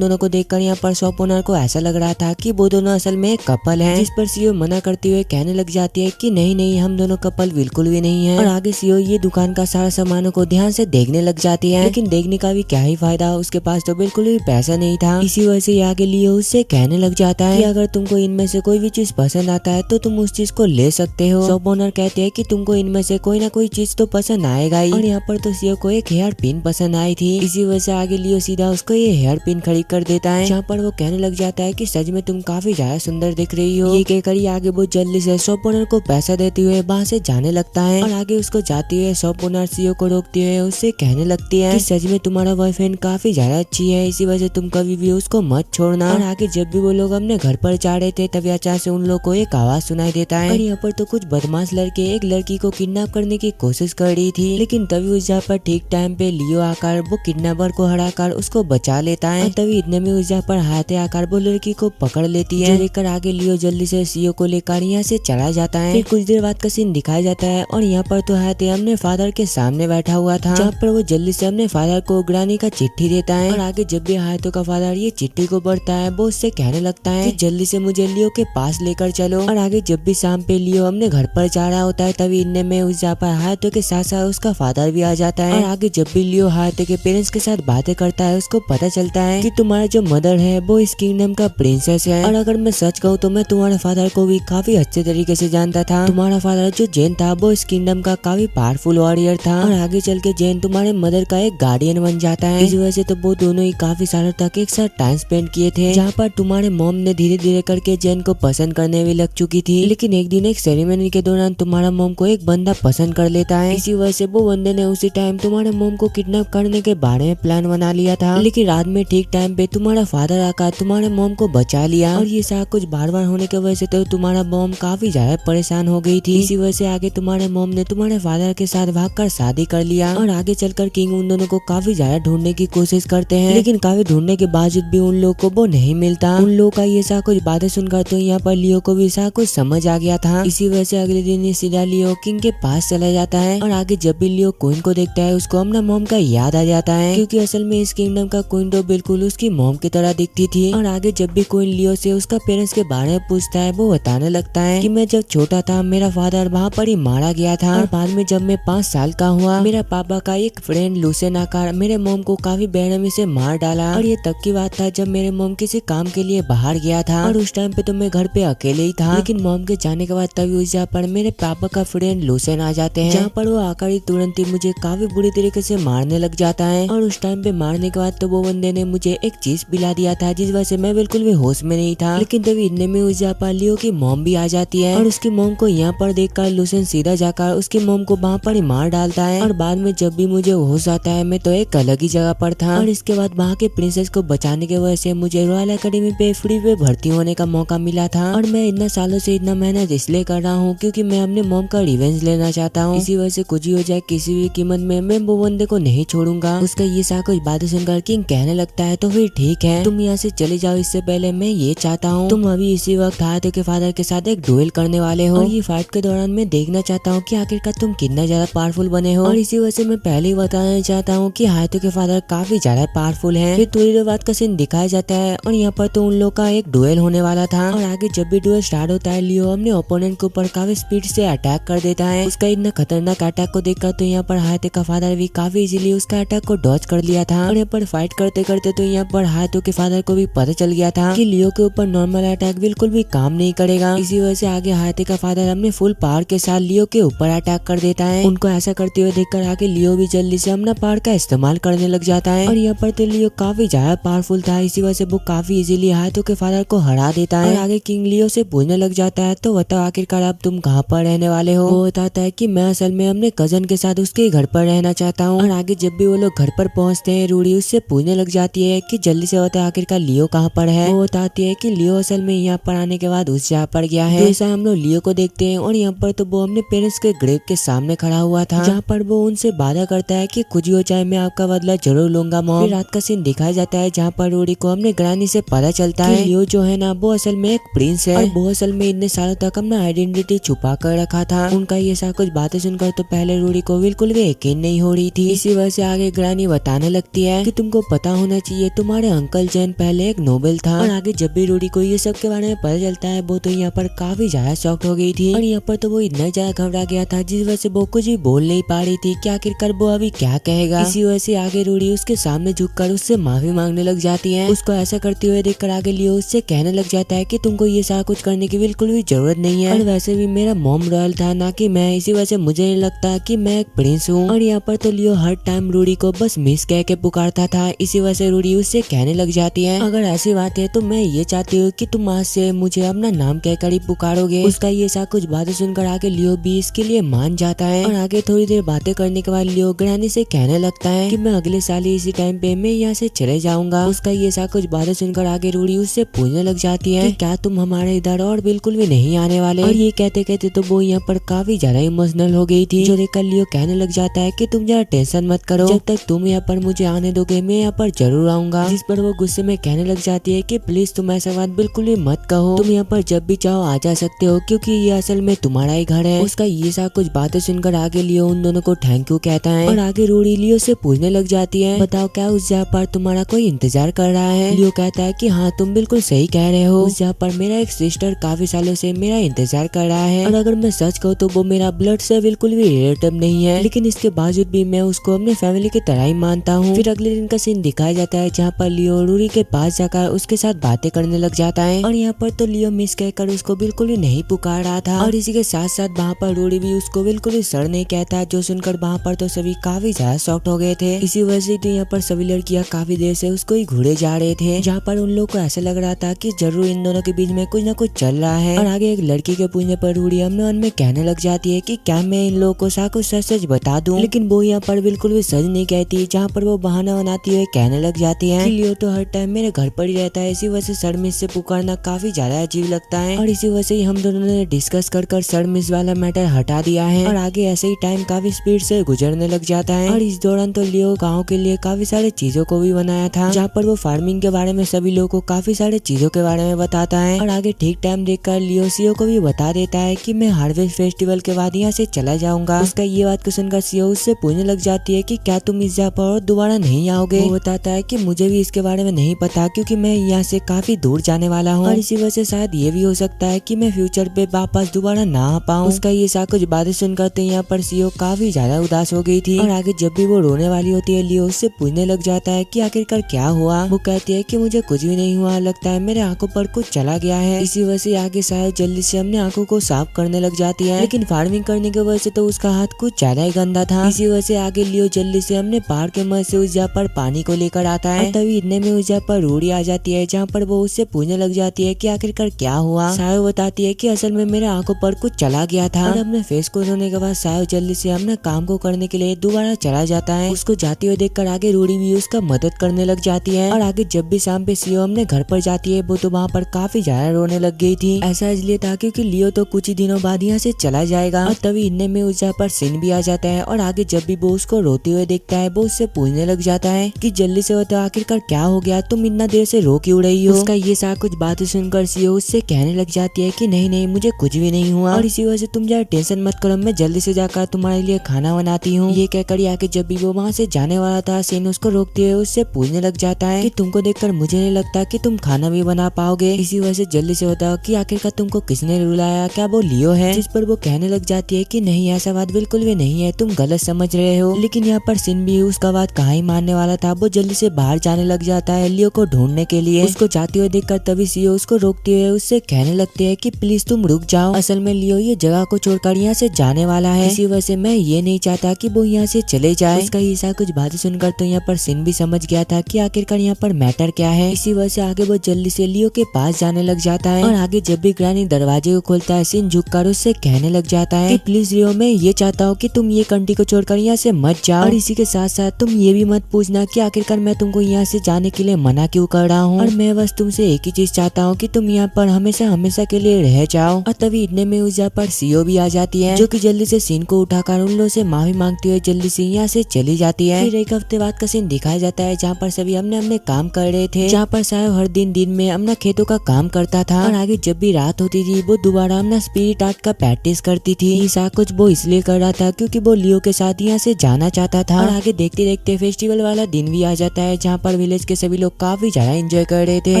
A: दोनों को देखकर यहाँ पर शॉप ओनर को ऐसा लग रहा था कि वो दोनों असल में एक कपल है, जिस पर सीओ मना करते हुए कहने लग जाती है कि नहीं नहीं हम दोनों कपल बिल्कुल भी नहीं है। और आगे सीओ ये दुकान का सारा सामानों को ध्यान से देखने लग जाती है, लेकिन देखने का भी क्या ही फायदा, उसके पास तो बिल्कुल भी पैसा नहीं था। इसी वजह से आगे लियो उससे कहने लग जाता है कि अगर तुमको इनमें से कोई भी चीज पसंद आता है तो तुम उस चीज को ले सकते हो। शॉप ओनर कहते हैं कि तुमको इनमें से कोई ना कोई चीज तो पसंद आएगा ही। और यहाँ पर तो सीओ को एक हेयर पिन पसंद आई थी, इसी वजह से आगे लियो सीधा उसको ये हेयर पिन खरीद कर देता है, जहाँ पर वो कहने लग जाता है कि सच में तुम काफी ज्यादा सुंदर दिख रही हो। ये कहकर आगे वो जल्दी से शॉप ओनर को पैसा देते हुए वहाँ से जाने लगता है। और आगे उसको जाते हुए शॉप ओनर सीओ को रोकते हुए उससे कहने लगती है कि सच में तुम्हारा बॉयफ्रेंड काफी ज्यादा अच्छी है, इसी वजह से तुम कभी भी उसको मत छोड़ना। और आगे जब भी वो लोग अपने घर पर जा रहे थे तभी अचानक से उन लोग को एक आवाज सुनाई देता है। और यहाँ पर तो कुछ बदमाश लड़के एक लड़की को किडनैप करने की कोशिश कर रही थी, लेकिन तभी उस जगह पर ठीक टाइम पे लियो आकर वो किडनैपर को हराकर उसको बचा लेता है। तभी इतने में उस जगह पर हाथे आकर वो लड़की को पकड़ लेती है, लेकर आगे लियो जल्दी से सीओ को लेकर यहाँ से चला जाता है। फिर कुछ देर बाद का सीन दिखाया जाता है और यहाँ पर तो हाथे अपने फादर के सामने बैठा हुआ था, जहाँ पर वो जल्दी से अपने फादर को ग्रानी का चिट्ठी देता है। और आगे जब भी हाथों का फादर ये चिट्ठी को पढ़ता है वो उससे कहने लगता है कि जल्दी से मुझे लियो के पास लेकर चलो। और आगे जब भी शाम पे लियो अपने घर पर जा रहा होता है तभी इनने में उस जगह पर हाथों के साथ साथ उसका फादर भी आ जाता है। और आगे जब भी लियो हाथों के पेरेंट्स के साथ बातें करता है उसको पता चलता है कि तुम्हारा जो मदर है वो इस किंगडम का प्रिंसेस है। और अगर मैं सच कहूँ तो मैं तुम्हारे फादर को भी काफी अच्छे तरीके से जानता था। तुम्हारा फादर जो जेन था वो इस किंगडम का काफी पावरफुल वॉरियर था, और आगे चल के जेन तुम्हारे मदर का एक गार्डियन बन जाता है। इस वजह से तो वो दोनों ही काफी सालों तक एक साथ टाइम स्पेंड किए थे, जहाँ पर तुम्हारे मॉम ने धीरे धीरे करके जेन को पसंद करने में लग चुकी थी। लेकिन एक दिन एक सेरेमनी के दौरान तुम्हारा मॉम को एक बंदा पसंद कर लेता है, इसी वजह से वो बंदे ने उसी टाइम तुम्हारे मॉम को किडनैप करने के बारे में प्लान बना लिया था। लेकिन रात में ठीक टाइम पे तुम्हारा फादर आकर तुम्हारे मॉम को बचा लिया। और ये सारा कुछ बार बार होने की वजह से तो तुम्हारा मॉम काफी ज्यादा परेशान हो गई थी। इसी वजह से आगे तुम्हारे मॉम ने तुम्हारे फादर के साथ भागकर शादी कर लिया। और आगे चलकर किंग उन दोनों को काफी ज्यादा ढूंढने की कोशिश करते हैं, लेकिन काफी ढूंढने के बावजूद भी उन लोग को वो नहीं मिलता। उन लोगों का ये सारा कुछ बातें सुनकर तो यहाँ पर लियो को भी सारा कुछ समझ आ गया था। इसी वजह से अगले दिन सीधा लियो किंग के पास चला जाता है। और आगे जब भी लियो क्वीन को देखता है उसको अपना मॉम का याद आ जाता है, क्योंकि असल में इस किंगडम का क्वीन तो बिल्कुल उसकी मॉम की तरह दिखती थी। और आगे जब भी क्वीन लियो से उसका पेरेंट्स के बारे में पूछता है वो बताने लगता है कि मैं जब छोटा था मेरा फादर वहाँ पर ही मारा गया था, और बाद में जब मैं 5 साल का हुआ मेरा पापा का एक फ्रेंड लूसेन आकर मेरे मॉम को काफी बेरहमी से मार डाला। और ये तब की बात था जब मेरे मॉम किसी काम के लिए बाहर गया था, और उस टाइम पे तो मैं घर पे अकेले ही था। लेकिन मॉम के जाने के बाद तभी उस जगह पर मेरे पापा का फ्रेंड लूसेन आ जाते हैं, जहाँ पर वो आकर ही तुरंत ही मुझे काफी बुरी तरीके से मारने लग जाता है। और उस टाइम पे मारने के बाद तो वो बंदे ने मुझे एक चीज पिला दिया था जिस वजह से मैं बिल्कुल भी होश में नहीं था। लेकिन तभी इतने में उस जगह पर लियो की मॉम भी आ जाती है, और उसकी मॉम को यहाँ पर देखकर लूसेन सीधा जाकर उसकी मॉम को वहाँ पर ही मार डालता है। और बाद में जब भी मुझे होश आता है मैं तो एक अलग ही जगह पर था। और इसके बाद वहाँ के प्रिंसेस को बचाने की वजह से मुझे रॉयल एकेडमी पे फ्री पे भर्ती होने का मौका मिला था। और मैं इतना सालों से इतना मेहनत इसलिए कर रहा हूँ क्योंकि मैं अपने मॉम का रिवेंज लेना चाहता हूँ। इसी वजह से कुछ ही हो जाए किसी भी कीमत में मैं वो बंदे को नहीं छोड़ूंगा। उसका ये सारा कुछ बातें सुनकर किंग कहने लगता है तो फिर ठीक है तुम यहाँ से चले जाओ, इससे पहले मैं ये चाहता हूँ तुम अभी इसी वक्त हाथों के फादर के साथ एक डुएल करने वाले हो। और ये फाइट के दौरान मैं देखना चाहता हूँ कि आखिरकार तुम कितना ज्यादा पावरफुल बने हो। और इसी वजह से मैं पहले ही बताना चाहता हूँ कि हाथों के फादर काफी ज्यादा पावरफुल है। फिर थोड़ी देर बाद का सीन दिखाया जाता है और यहाँ पर तो उन लोग का एक डुएल होने वाला था। और आगे जब भी डुएल स्टार्ट होता है लियो अपने ओपोनेंट के ऊपर काफी स्पीड से अटैक कर देता है। उसका इतना खतरनाक अटैक को देखकर तो यहाँ पर हाथों का फादर भी काफी इजीली उसका अटैक को डॉज कर लिया था। और यहाँ पर फाइट करते करते तो यहाँ पर हाथों के फादर को भी पता चल गया था कि लियो के ऊपर नॉर्मल अटैक बिल्कुल भी काम नहीं करेगा। इसी वजह से आगे हाथी का फादर अपने फुल पावर के साथ लियो के ऊपर अटैक कर देता है। उनको ऐसा करते हुए देखकर आगे लियो भी जल्दी से अपना पावर का इस्तेमाल करने लग जाता है। और यहाँ पर तो लियो काफी ज्यादा पावरफुल था, इसी वजह से वो काफी इजीली हाथों के फादर को हरा देता है। और आगे किंग लियो से पूछने लग जाता है, तो बताओ आखिरकार अब तुम कहाँ पर रहने वाले हो। वो बताता है कि मैं असल में अपने कजन के साथ उसके घर पर रहना चाहता हूँ। और आगे जब भी वो लोग घर पर पहुँचते हैं, रूडी उससे पूछने लग जाती है कि जल्दी से बता आखिरकार लियो कहाँ पर है। वो बताती है कि लियो असल में यहाँ पर आने के बाद उस जगह पर गया है। तो ऐसा हम लोग लियो को देखते हैं और यहाँ पर तो वो अपने पेरेंट्स के ग्रेव के सामने खड़ा हुआ था, जहाँ पर वो उनसे वादा करता है कि कुछ भी हो जाए मैं आपका बदला जरूर लूंगा मॉम। फिर रात का सीन दिखाया जाता है जहाँ पर रूडी को अपने ग्रानी से पता चलता है लियो जो है ना वो असल में एक प्रिंस है, और वो असल में इतने सालों तक अपना आइडेंटिटी छुपा कर रखा था। उनका ये सब कुछ बातें सुनकर तो पहले रूडी को बिल्कुल भी यकीन नहीं हो रही थी। इसी वजह से आगे ग्रानी बताने लगती है कि तुमको पता होना चाहिए तुम्हारे अंकल जैन पहले एक नोबेल था। और आगे जब भी रूडी को ये सब के बारे में पता चलता है वो तो यहाँ पर काफी ज्यादा शॉक्ड हो गई थी, और यहाँ पर तो वो इतना ज्यादा घबरा गया था जिस वजह से वो कुछ भी बोल नहीं पा रही थी कि आखिरकार वो अभी क्या कहेगा। इसी वजह से आगे रूडी उसके सामने झुककर उससे माफी मांगने लग जाती है। उसको ऐसा करते हुए देखकर आगे लियो उससे कहने लग जाता है कि तुमको ये सारा कुछ करने की बिल्कुल भी जरूरत नहीं है, और वैसे भी मेरा मॉम रॉयल था ना कि मैं, इसी वजह से मुझे नहीं लगता कि मैं एक प्रिंस हूँ। और यहाँ पर तो लियो हर टाइम रूडी को बस मिस कह के पुकारता था, इसी वजह से रूडी उससे कहने लग जाती है अगर ऐसी बात है तो मैं ये चाहती हूँ कि तुम आज से मुझे अपना नाम कहकर ही पुकारोगे। उसका ये सा कुछ बातें सुनकर आगे लियो भी इसके लिए मान जाता है। और आगे थोड़ी देर बातें करने के बाद लियो ग्रानी से कहने लगता है कि मैं अगले साल ही इसी टाइम पे मैं यहाँ से चले जाऊंगा। उसका ये सा कुछ बातें सुनकर आगे रूडी उससे पूछने लग जाती है कि क्या तुम हमारे इधर और बिल्कुल भी नहीं आने वाले। और ये कहते कहते तो वो यहाँ पर काफी ज्यादा इमोशनल हो गई थी, जो देखकर लियो कहने लग जाता है कि तुम जरा टेंशन मत करो, जब तक तुम यहाँ पर मुझे आने दोगे मैं यहाँ पर जरूर आऊंगा। जिस पर वो गुस्से में कहने लग जाती है कि प्लीज तुम ऐसा बात बिल्कुल भी मत कहो, तुम यहाँ पर जब भी चाहो आ जा सकते हो क्योंकि ये असल में तुम्हारा ही घर है। उसका ये सा कुछ बातें सुनकर आगे लियो उन दोनों को थैंक यू कहता है। और आगे रूडी लियो से पूछने लग जाती है बताओ क्या उस जगह पर तुम्हारा कोई इंतजार कर रहा है। लियो कहता है कि हाँ तुम बिल्कुल सही कह रहे हो, उस जगह पर मेरा एक सिस्टर काफी सालों से मेरा इंतजार कर रहा है, और अगर मैं सच कहूँ तो वो मेरा ब्लड से बिल्कुल भी रिलेटिव नहीं है, लेकिन इसके बावजूद भी मैं उसको अपने फैमिली की तरह ही मानता हूँ। फिर अगले दिन का सीन दिखाया जाता है जहाँ पर लियो रूडी के पास जाकर उसके साथ बातें करने लग जाता है, और यहाँ पर तो लियो मिस कहकर उसको बिल्कुल भी नहीं पुकार रहा था, और इसी के साथ साथ वहाँ पर रूडी भी उसको बिल्कुल भी सर नहीं कहता, जो सुनकर वहाँ पर तो सभी काफी ज्यादा शॉक्ड हो गए थे। इसी वजह से तो यहाँ पर सभी लड़कियाँ काफी देर से उसको ही घूरे जा रहे थे, जहाँ पर उन लोगों को ऐसा लग रहा था कि जरूर इन दोनों के बीच में कुछ न कुछ चल रहा है। और आगे एक लड़की के पूछने पर रूडी अपने मन में कहने लग जाती है कि क्या मैं इन लोगों को सब कुछ सच सच बता दूं, लेकिन वो यहाँ पर बिल्कुल भी सच नहीं कहती, जहाँ पर वो बहाना बनाती हुए कहने लग जाती है कि लियो तो हर टाइम मेरे घर पर ही रहता है, इसी वजह से सर मिस से पुकारना काफी ज्यादा अजीब लगता है, और इसी वजह से हम दोनों ने डिस्कस कर सर मिस वाला मैटर हटा दिया है। और आगे ऐसे ही टाइम काफी स्पीड से गुजरने लग जाता है, और इस दौरान तो लियो गाँव के लिए काफी सारे चीजों को भी बनाया था, जहाँ पर वो फार्मिंग के बारे में सभी लोगों को काफी सारे चीजों के बारे में बताता है। और आगे ठीक टाइम देखकर लियो सीओ को भी बता देता है कि मैं हार्वेस्ट फेस्टिवल के बाद यहाँ से चला जाऊंगा। उसका ये बात को सुनकर सीओ उससे पूछने लग जाती है कि क्या तुम इस जगह पर दोबारा नहीं आओगे। वो बताता है कि मुझे भी इसके बारे में नहीं पता क्योंकि मैं यहाँ से काफी दूर जाने वाला हूँ, और इसी वजह से शायद ये भी हो सकता है कि मैं फ्यूचर पे वापस दोबारा ना आ पाऊँ। उसका ये सा कुछ बातें सुनकर तो यहाँ पर सीओ काफी ज्यादा उदास हो गई थी, और आगे जब भी वो रोने वाली होती है लियो उससे पूछने लग जाता है कि आखिरकार क्या हुआ। वो कहती है कि मुझे कुछ भी नहीं हुआ, लगता है मेरे आंखों पर कुछ चला गया है। इसी वजह से आगे शायद जल्दी से अपने आंखों को साफ करने लग जाती है, लेकिन फार्मिंग करने की वजह से तो उसका हाथ कुछ ज्यादा ही गंदा था। इसी वजह से आगे लियो जल्दी से अपने पहाड़ के मदद से उस जगह पर पानी को लेकर आता है, तभी इतने में उस जगह पर रूडी आ जाती है, जहाँ पर वो उससे पूछने लग जाती है कि आखिरकार क्या हुआ। सायो बताती है कि असल में मेरे आंखों पर कुछ चला गया था, और अपने फेस को धोने के बाद सायो जल्दी से अपने काम को करने के लिए दोबारा चला जाता है। उसको जाते हुए देखकर आगे रूडी भी उसका मदद करने लग जाती है, और आगे जब भी शाम पे सीओ अपने घर पर जाती है वो तो वहाँ पर काफी ज्यादा रोने लग गई थी। ऐसा इसलिए था क्योंकि लियो तो कुछ ही दिनों बाद यहाँ से चला जाएगा, और तभी इतने में उस जगह पर सिन भी आ जाता है, और आगे जब भी वो उसको रोते हुए देखता है वो उससे पूछने लग जाता है कि जल्दी से बताओ आखिरकार क्या हो गया, तुम इतना देर से रो क्यों रही हो। उसका ये सारा कुछ बातें सुनकर सीओ उससे कहने लग जाती है कि नहीं नहीं मुझे कुछ भी नहीं हुआ, और इसी वजह से तुम जरा टेंशन मत करो, मैं जल्दी से जाकर तुम्हारे लिए खाना बनाती हूँ। ये कहकर आके जब भी वो वहाँ से जाने वाला था सिन उसको रोकते हुए उससे पूछने लग जाता है कि तुमको देखकर मुझे नहीं लगता कि तुम खाना भी बना पाओगे, इसी वजह से जल्दी से बताओ कि आखिरकार तुमको किसने रुलाया, क्या वो लियो है। जिस पर वो कहने लग जाती है कि नहीं ऐसा बात बिल्कुल भी नहीं है, तुम गलत समझ रहे हो। लेकिन यहाँ पर सिन भी उसका बात कहाँ ही मानने वाला था, वो जल्दी से बाहर जाने लग जाता है लियो को ढूंढने के लिए। उसको जाते हुए देखकर तभी सीओ उसको रोकते हुए उससे कहने लगते हैं कि प्लीज तुम रुक जाओ, असल में लियो ये जगह को छोड़कर यहाँ से जाने वाला है, इसी वजह से मैं ये नहीं चाहता कि वो यहाँ से चले जाए। उसका ये सब कुछ बातें सुनकर तो यहाँ पर सिन भी समझ गया था कि आखिरकार यहाँ पर मैटर क्या है। इसी वजह से आगे वो जल्दी से लियो के पास जाने लग जाता है और आगे जब भी ग्रैनी दरवाजे को खोलता है सिन झुककर उससे कहने लग जाता है कि प्लीज लियो, मैं ये चाहता हूँ कि तुम ये कंट्री को छोड़कर यहाँ से मत जाओ और इसी के साथ साथ तुम ये भी मत पूछना कि आखिरकार मैं तुमको यहाँ से जाने के लिए मना क्यों कर रहा हूँ और मैं बस तुमसे एक ही चीज चाहता हूँ कि तुम यहाँ पर हमेशा हमेशा के लिए रह जाओ। और तभी इतने में उस जगह पर सीओ भी आ जाती है जो कि जल्दी से सीन को उठाकर उन लोगों से माफी मांगती हुए जल्दी से यहाँ से चली जाती है। फिर एक हफ्ते बाद का सीन दिखाया जाता है जहाँ पर सभी अपने काम कर रहे थे, जहाँ पर साहब हर दिन में अपना खेतों का काम करता था और आगे जब भी रात होती थी वो दोबारा अपना स्पिरिट आर्ट का प्रैक्टिस करती थी। ऐसा कुछ वो इसलिए कर रहा था क्योंकि वो लियो के साथ यहाँ से जाना चाहता था। और आगे देखते देखते फेस्टिवल वाला दिन भी आ जाता है जहाँ पर विलेज के सभी लोग काफी ज्यादा एंजॉय कर रहे थे और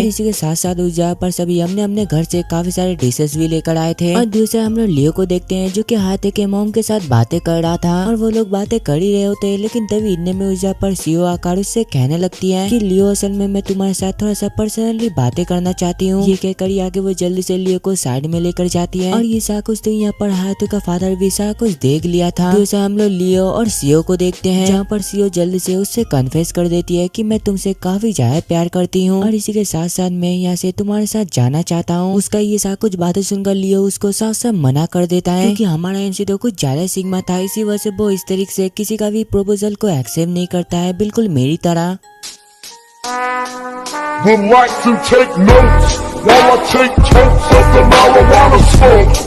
A: इसी के साथ साथ उस जगह पर सभी अपने घर से काफी सारे डिशेस भी लेकर आए थे। और दूसरे हम लोग लियो को देखते हैं जो कि हाथे के मॉम के साथ बातें कर रहा था और वो लोग बातें कर ही रहे होते हैं, लेकिन तभी इतने में उस जगह पर सीओ आकर उससे कहने लगती है कि लियो असल में मैं तुम्हारे साथ थोड़ा सा पर्सनली बातें करना चाहती हूँ। ये कहकर आगे वो जल्दी से लियो को साइड में लेकर जाती है और ये सारा कुछ तो यहाँ पर हाथों का फादर भी सारा कुछ देख लिया था। दूसरा हम लोग लियो और सीओ को देखते हैं जहाँ पर सीओ जल्दी से उससे कन्फेस कर देती है कि मैं तुमसे काफी ज्यादा प्यार करती हूँ और इसी के साथ साथ मैं यहाँ से तुम्हारे साथ जाना चाहता हूँ। उसका ये सारा कुछ बातें सुनकर लियो उसको साफ साफ मना कर देता है क्योंकि हमारा एमसी तो कुछ ज्यादा सिग्मा था, इसी वजह से वो इस तरीके से किसी का भी प्रपोजल को एक्सेप्ट नहीं करता है, बिल्कुल मेरी तरह।
E: Would like to take notes while I take totes of the marijuana smoke.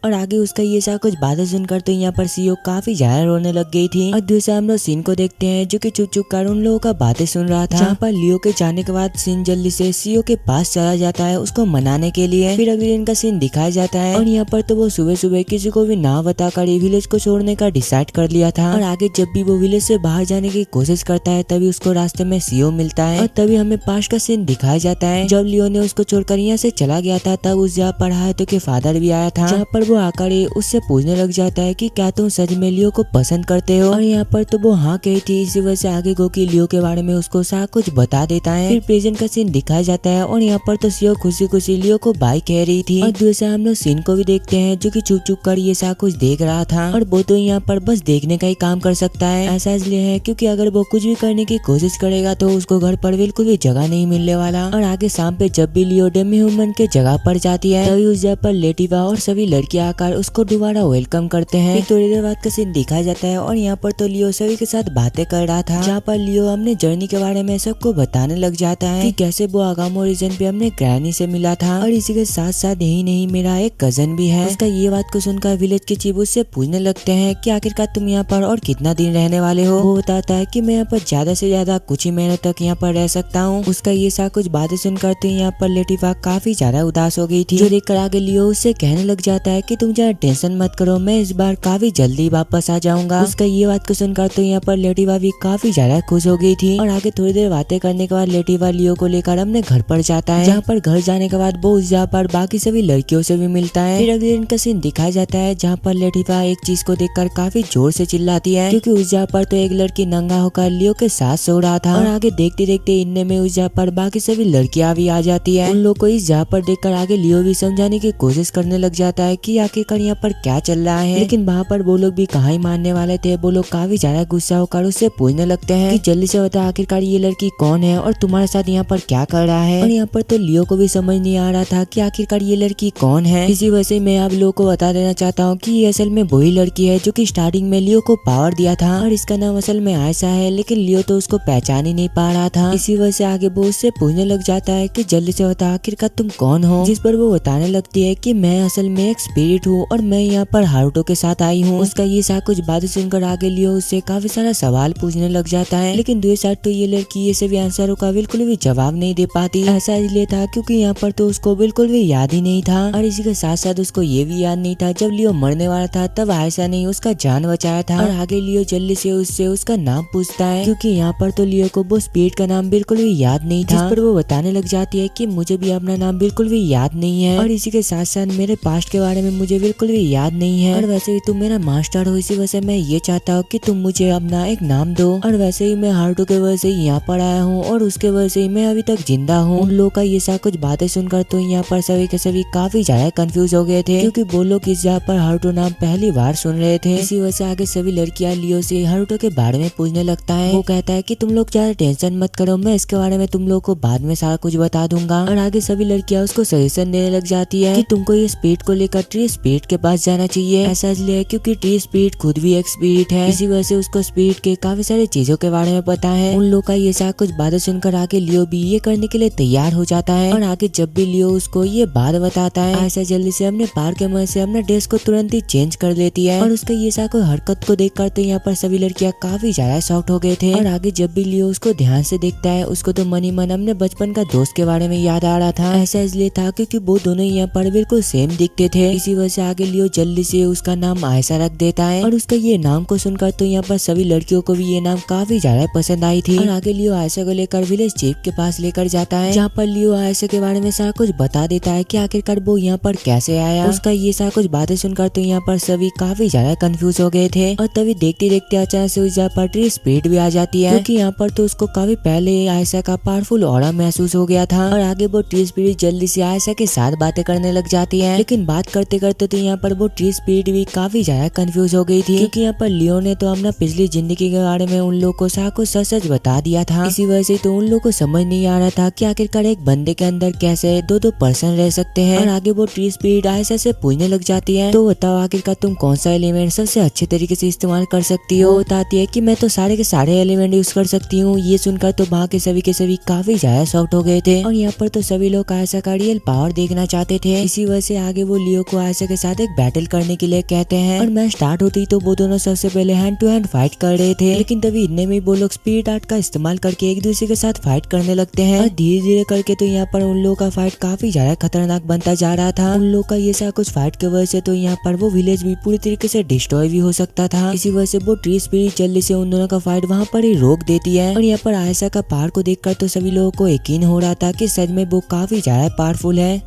A: और आगे उसका ये सारा कुछ बातें सुनकर तो यहाँ पर सीओ काफी ज्यादा रोने लग गई थी। और दूसरा हम लोग सीन को देखते हैं जो कि चुप चुप कर उन लोगों का बातें सुन रहा था, जहाँ पर लियो के जाने के बाद सीन जल्दी से सीओ के पास चला जाता है उसको मनाने के लिए। फिर अगले दिन का सीन दिखाया जाता है और यहाँ पर तो वो सुबह सुबह किसी को भी ना बताकर विलेज को छोड़ने का डिसाइड कर लिया था। और आगे जब भी वो विलेज से बाहर जाने की कोशिश करता है तभी उसको रास्ते में सीओ मिलता है और तभी हमें पास का सीन दिखाया जाता है जब लियो ने उसको छोड़कर यहाँ से चला गया था। तब उस जगह पर हाथों के फादर भी आया था, जहाँ पर वो आकर उससे पूछने लग जाता है कि क्या तुम सच में लियो को पसंद करते हो। और यहाँ पर तो वो हाँ कही थी, इसी वजह से आगे गोकी लियो के बारे में उसको सारा कुछ बता देता है। फिर प्रेजेंट का सीन दिखाया जाता है और यहाँ पर तो सीओ खुशी खुशी लियो को बाय कह रही थी। और दूसरा हम लोग सीन को भी देखते हैं जो कि छुप छुप कर ये सारा कुछ देख रहा था और वो तो यहाँ पर बस देखने का ही काम कर सकता है। ऐसा इसलिए है क्योंकि अगर वो कुछ भी करने की कोशिश करेगा तो उसको घर पर बिल्कुल भी जगह नहीं मिलने वाला। और आगे शाम पे जब भी लियो डेमी ह्यूमन के जगह पर जाती है तभी उस जगह पर लेटिवा और सभी लड़कियां आकर उसको दोबारा वेलकम करते हैं। थोड़ी देर बाद का सीन दिखाया जाता है और यहाँ पर तो लियो सभी के साथ बातें कर रहा था, जहाँ पर लियो अपने जर्नी के बारे में सबको बताने लग जाता है कि कैसे वो आगामो रीजन पे अपने ग्रैनी से मिला था और इसी के साथ साथ यही नहीं मेरा एक कजन भी है। उसका ये बात को सुनकर विलेज के चीफ उससे पूछने लगते हैं कि आखिरकार तुम यहाँ पर और कितना दिन रहने वाले हो। वो बताता है कि मैं यहाँ पर ज्यादा से ज्यादा कुछ ही महीनों तक यहाँ पर रह सकता हूँ। उसका ये सा कुछ बातें सुनकर तो यहाँ पर लेटिवा काफी ज्यादा उदास हो गई थी, जो देखकर आगे लियो उससे कहने लग जाता है कि तुम ज्यादा टेंशन मत करो, मैं इस बार काफी जल्दी वापस आ जाऊंगा। उसका ये बात को सुनकर तो यहाँ पर लेटिवा भी काफी ज्यादा खुश हो गई थी। और आगे थोड़ी देर बातें करने के बाद लेटिवा लियो को लेकर अपने घर पर जाता है, जहाँ पर घर जाने के बाद वो उस जगह पर बाकी सभी लड़कियों से भी मिलता है। फिर अगले दिन का सीन दिखाया जाता है जहाँ पर लेटिवा एक चीज को देखकर काफी जोर से चिल्लाती है क्योंकि उस जगह पर तो एक लड़की नंगा होकर लियो के साथ सो रहा था। और आगे देखते देखते इनने में उस जगह पर बाकी सभी लड़कियां भी आ जाती है। उन लोग को इस जगह पर देखकर आगे लियो भी समझाने की कोशिश करने लग जाता है कि आखिरकार यहाँ पर क्या चल रहा है, लेकिन वहाँ पर वो लोग भी कहाँ ही मानने वाले थे। वो लोग काफी ज्यादा गुस्सा होकर उससे पूछने लगते हैं कि जल्दी से बता आखिरकार ये लड़की कौन है और तुम्हारे साथ यहाँ पर क्या कर रहा है। और यहाँ पर तो लियो को भी समझ नहीं आ रहा था कि आखिरकार ये लड़की कौन है। इसी वजह से मैं आप लोगों को बता देना चाहता हूँ कि ये असल में वही लड़की है जो कि स्टार्टिंग में लियो को पावर दिया था और इसका नाम असल में आयशा है, लेकिन लियो तो उसको पहचान ही नहीं पा रहा था। इसी वजह से आगे वो उससे पूछने लग जाता है कि जल्दी से बता आखिरकार तुम कौन हो, जिस पर वो बताने लगती है कि मैं असल में एक स्पिरिट हूँ और मैं यहाँ पर हारुतो के साथ आई हूँ। उसका ये सारा कुछ बातें सुनकर आगे लियो उससे काफी सारा सवाल पूछने लग जाता है, लेकिन दूसरी साइड तो ये लड़की ये सभी आंसरों का बिल्कुल भी जवाब नहीं दे पाती। ऐसा इसलिए था क्योंकि यहाँ पर तो उसको बिल्कुल भी याद ही नहीं था और इसी के साथ साथ उसको ये भी याद नहीं था जब लियो मरने वाला था तब आयशा ने उसका जान बचाया था। और आगे लियो जल्दी से उससे उसका नाम पूछता है क्योंकि यहाँ पर तो लियो को वो स्पिरिट का नाम बिल्कुल भी याद नहीं था, जिस पर वो बताने लग जाती है कि मुझे भी अपना नाम बिल्कुल भी याद नहीं है और इसी के साथ साथ मेरे पास्ट के बारे में मुझे बिल्कुल भी याद नहीं है, और वैसे भी तुम मेरा मास्टर हो, इसी वजह से मैं ये चाहता हूँ कि तुम मुझे अपना एक नाम दो। और वैसे ही मैं हारुतो के वजह से यहाँ पर आया हूँ और उसके वजह से मैं अभी तक जिंदा हूँ। उन लोगों का ये सब कुछ बातें सुनकर तो यहाँ पर सभी के सभी काफी ज्यादा कंफ्यूज हो गए थे, क्योंकि वो लोग इस जगह पर हारुतो नाम पहली बार सुन रहे थे। इसी वजह से आगे सभी लड़कियां लियो से हारुतो के बारे में पूछने लगता है। वो कहता है कि तुम लोग ज्यादा टेंशन मत करो, मैं इसके बारे में तुम लोग को बाद में सारा कुछ बता दूंगा। और आगे सभी लड़कियां उसको सजेशन देने लग जाती है कि तुमको ये स्पीड को लेकर ट्री स्पीड के पास जाना चाहिए। ऐसा इसलिए क्योंकि ट्री स्पीड खुद भी एक स्पीड है, इसी वजह से उसको स्पीड के काफी सारी चीजों के बारे में पता है। उन लोग का ये सारा कुछ बातें सुनकर आगे लियो भी ये करने के लिए तैयार हो जाता है। और आगे जब भी लियो उसको ये बात बताता है, ऐसा जल्दी से अपने पार के मन से अपना ड्रेस को तुरंत ही चेंज कर लेती है। और उसका ये सारा कोई हरकत को देखकर तो यहाँ पर सभी लड़कियां काफी ज्यादा शॉक्ड हो गए थे। और आगे जब भी लियो उसको ध्यान से देखता है, उसको तो मन ही मन अपने बचपन का दोस्त के बारे में याद आ रहा था। ऐसा इसलिए था क्योंकि वो दोनों यहाँ पर बिल्कुल सेम दिखते थे। इसी वजह से आगे लियो जल्दी से उसका नाम आयशा रख देता है। और उसका ये नाम को सुनकर तो यहाँ पर सभी लड़कियों को भी ये नाम काफी ज्यादा पसंद आई थी। और आगे लियो आयशा को लेकर विलेज चीफ के पास लेकर जाता है, जहाँ पर लियो आयशा के बारे में सारा कुछ बता देता है कि आखिरकार वो यहाँ पर कैसे आया। उसका ये सारा कुछ बातें सुनकर तो यहाँ पर सभी काफी ज्यादा कंफ्यूज हो गए थे। और तभी देखते देखते अचानक से उस जगह पर ट्री स्पीड भी आ जाती है, क्योंकि यहाँ पर तो उसको काफी पहले आयशा का पावरफुल ऑरा महसूस हो गया था। और आगे वो ट्री स्पीड जल्दी से आयशा के साथ बातें करने लग जाती है। लेकिन बात करते करते तो यहाँ पर वो ट्री स्पीड भी काफी ज्यादा कंफ्यूज हो गई थी, क्योंकि यहाँ पर लियो ने तो अपना पिछली जिंदगी के बारे में उन लोग को सारा कुछ सच सच बता दिया था। इसी वजह से तो उन लोग को समझ नहीं आ रहा था कि आखिरकार एक बंदे के अंदर कैसे दो पर्सन रह सकते हैं। और आगे वो ट्री स्पीड आयशा से पूछने लग जाती है, तो बताओ आखिरकार तुम कौन सा एलिमेंट सबसे अच्छे तरीके से इस्तेमाल कर सकती हो। बताती है कि मैं तो सारे के सारे एलिमेंट यूज कर सकती हूँ। ये सुनकर तो वहाँ के सभी काफी ज्यादा शॉक्ड हो गए थे। और यहाँ पर तो सभी लोग आयशा का रियल पावर देखना चाहते थे। इसी वजह से आगे वो लियो को आयशा के साथ एक बैटल करने के लिए कहते हैं। और मैच स्टार्ट होती तो वो दोनों सबसे पहले हैंड टू हैंड फाइट कर रहे थे, लेकिन तभी इतने में वो लोग स्पीड आर्ट का इस्तेमाल करके एक दूसरे के साथ फाइट करने लगते हैं। और धीरे धीरे करके तो यहाँ पर उन लोगों का फाइट काफी ज्यादा खतरनाक बनता जा रहा था। उन लोग का ये सारा कुछ फाइट की वजह से तो यहाँ पर वो विलेज भी पूरी तरीके से डिस्ट्रॉय भी हो सकता था। इसी वजह से वो ट्री स्पीड जल्दी से उन दोनों का फाइट वहाँ पर ही रोक देती है। और यहाँ पर आयशा का पावर को देखकर तो सभी लोगों को यकीन हो रहा था कि सच में वो काफी ज्यादा पावरफुल है।